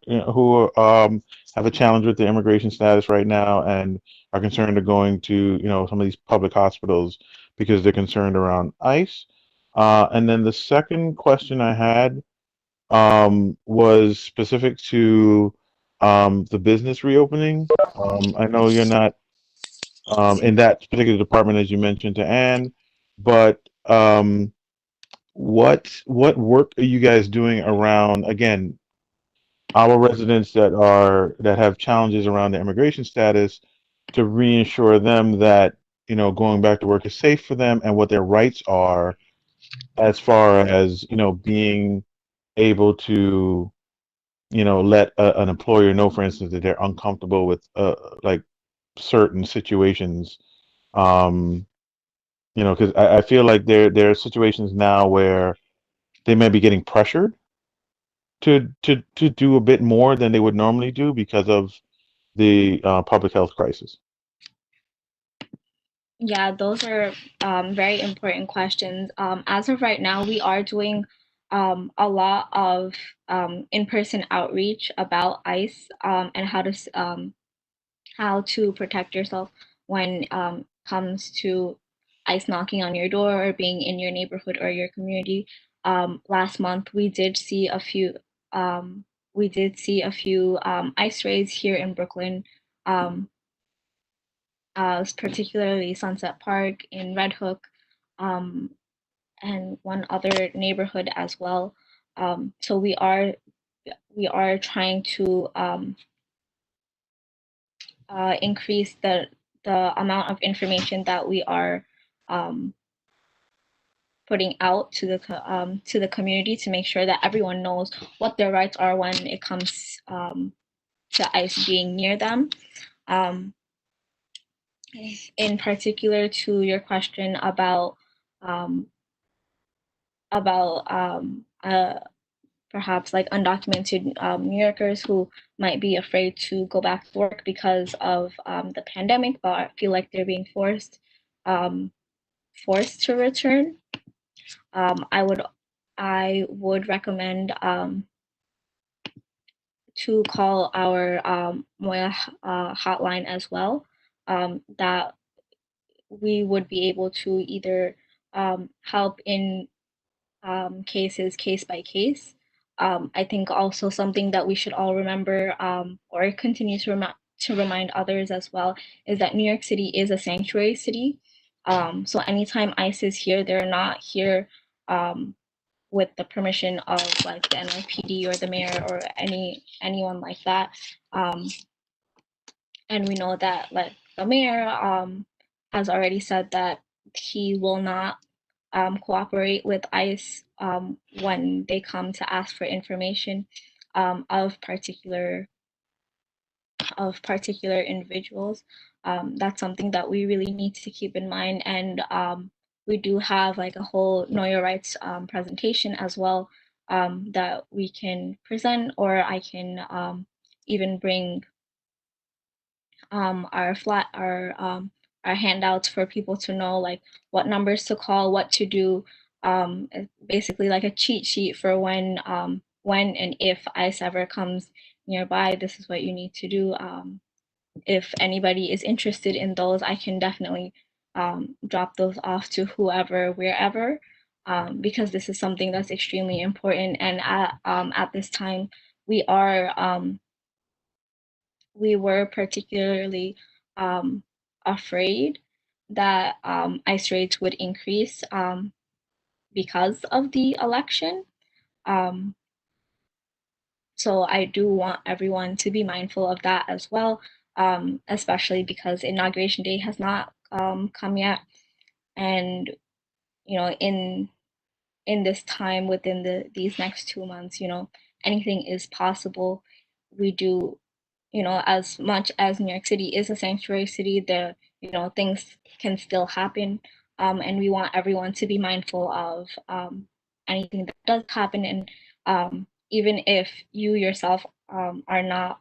have a challenge with their immigration status right now and are concerned of going to some of these public hospitals because they're concerned around ICE. And then the second question I had was specific to the business reopening. I know you're not in that particular department, as you mentioned to Anne, but what work are you guys doing around, again, our residents that have challenges around their immigration status, to reassure them that going back to work is safe for them and what their rights are, as far as being able to let an employer know, for instance, that they're uncomfortable with like certain situations. Because I feel like there are situations now where they may be getting pressured to do a bit more than they would normally do because of the public health crisis. Yeah, those are very important questions. As of right now, we are doing a lot of in-person outreach about ICE and how to protect yourself when comes to ICE knocking on your door or being in your neighborhood or your community. Last month, we did see a few ICE raids here in Brooklyn. Particularly Sunset Park in Red Hook, and one other neighborhood as well. So we are trying to increase the amount of information that we are putting out to the community, to make sure that everyone knows what their rights are when it comes to ICE being near them. In particular, to your question about perhaps like undocumented New Yorkers who might be afraid to go back to work because of the pandemic, but feel like they're being forced to return. I would recommend to call our Moya hotline as well. That we would be able to either help in cases case by case. I think also something that we should all remember, or continue to remind others as well, is that New York City is a sanctuary city. So anytime ICE is here, they're not here with the permission of like the NYPD or the mayor or anyone like that. And we know that like the mayor has already said that he will not cooperate with ICE when they come to ask for information of particular individuals. That's something that we really need to keep in mind. And we do have like a whole Know Your Rights presentation as well that we can present, or I can even bring our handouts for people to know like what numbers to call, what to do. Basically like a cheat sheet for when and if ICE ever comes nearby, this is what you need to do. If anybody is interested in those, I can definitely drop those off to whoever, wherever, because this is something that's extremely important. And at this time, we were particularly afraid that ICE raids would increase because of the election. So I do want everyone to be mindful of that as well, especially because Inauguration Day has not come yet. And, in this time within these next 2 months, anything is possible. We do, as much as New York City is a sanctuary city, things can still happen. And we want everyone to be mindful of anything that does happen. And even if you yourself are not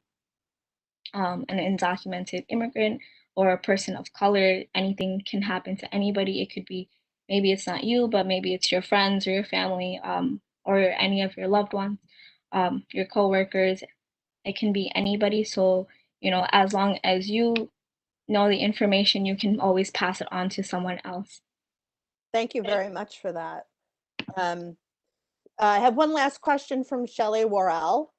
an undocumented immigrant or a person of color, anything can happen to anybody. It could be, maybe it's not you, but maybe it's your friends or your family, or any of your loved ones, your coworkers. It can be anybody. So, as long as you know the information, you can always pass it on to someone else. Thank you very much for that. I have one last question from Shelley Worrell.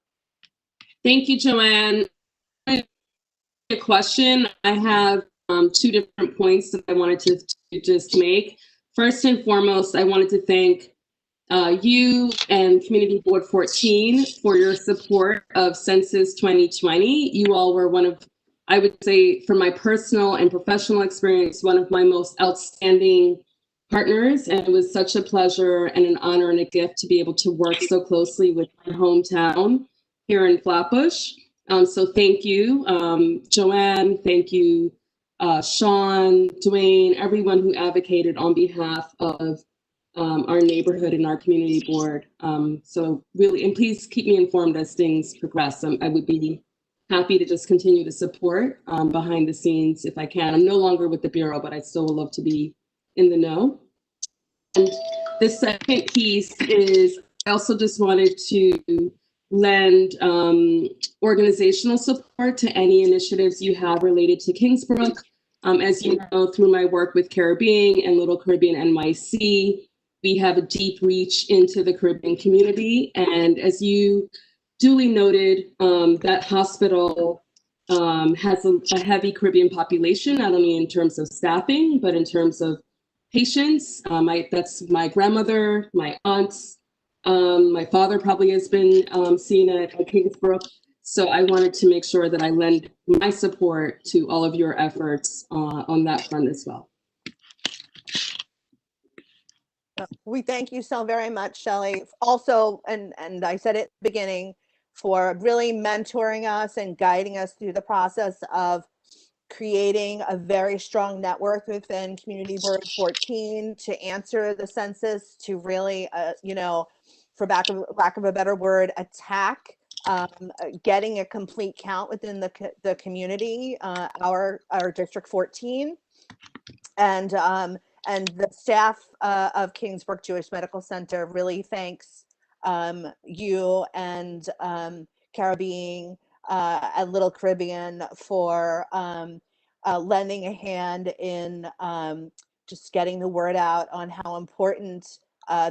Thank you, Joanne. A question. I have two different points that I wanted to just make. First and foremost, I wanted to thank you and Community Board 14 for your support of Census 2020. You all were one of, I would say, from my personal and professional experience, one of my most outstanding partners. And it was such a pleasure and an honor and a gift to be able to work so closely with my hometown here in Flatbush. So thank you, Joanne, thank you, Sean, Dwayne, everyone who advocated on behalf of our neighborhood and our community board. So really, and please keep me informed as things progress. I would be happy to just continue to support behind the scenes if I can. I'm no longer with the Bureau, but I still would love to be in the know. And the second piece is I also just wanted to lend organizational support to any initiatives you have related to Kingsbrook. As you know, through my work with Caribbean and Little Caribbean NYC, we have a deep reach into the Caribbean community. And as you duly noted, that hospital has a heavy Caribbean population, not only in terms of staffing, but in terms of patients. That's my grandmother, my aunts, my father probably has been seen at Kingsbrook. So I wanted to make sure that I lend my support to all of your efforts on that front as well. We thank you so very much, Shelley. Also, and I said it at the beginning, for really mentoring us and guiding us through the process of creating a very strong network within Community Board 14 to answer the census, to really, for lack of a better word, attack getting a complete count within the community, our District 14, and the staff of Kingsbrook Jewish Medical Center really thanks you and Caribbean at Little Caribbean for lending a hand in just getting the word out on how important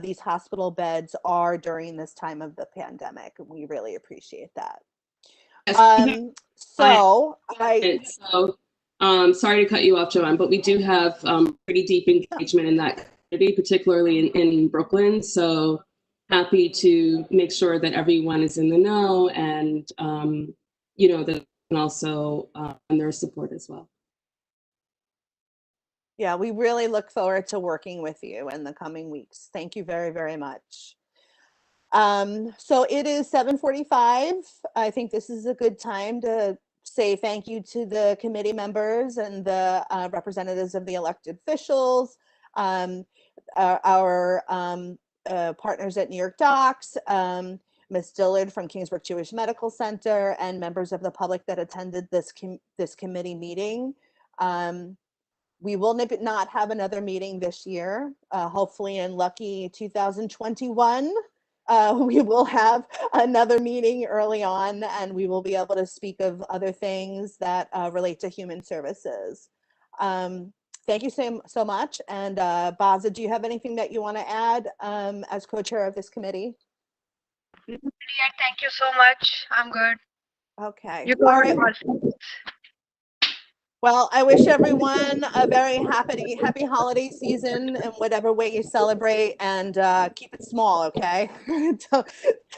these hospital beds are during this time of the pandemic. We really appreciate that. Sorry to cut you off, Joanne, but we do have pretty deep engagement in that community, particularly in Brooklyn. So happy to make sure that everyone is in the know and, that and also their support as well. Yeah, we really look forward to working with you in the coming weeks. Thank you very, very much. So it is 7:45. I think this is a good time to say thank you to the committee members and the representatives of the elected officials, our partners at New York Docs, Ms. Dillard from Kingsbrook Jewish Medical Center, and members of the public that attended this committee meeting. We will not have another meeting this year. Hopefully in lucky 2021, we will have another meeting early on, and we will be able to speak of other things that relate to human services. Thank you so much. And Baza, do you have anything that you want to add as co-chair of this committee? Yeah, thank you so much. I'm good. Okay. You All covered right. all. Well, I wish everyone a very happy holiday season in whatever way you celebrate, and keep it small, okay?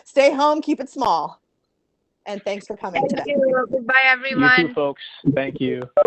Stay home, keep it small. And thanks for coming today. Thank you. Goodbye, You everyone. too, folks. Thank you.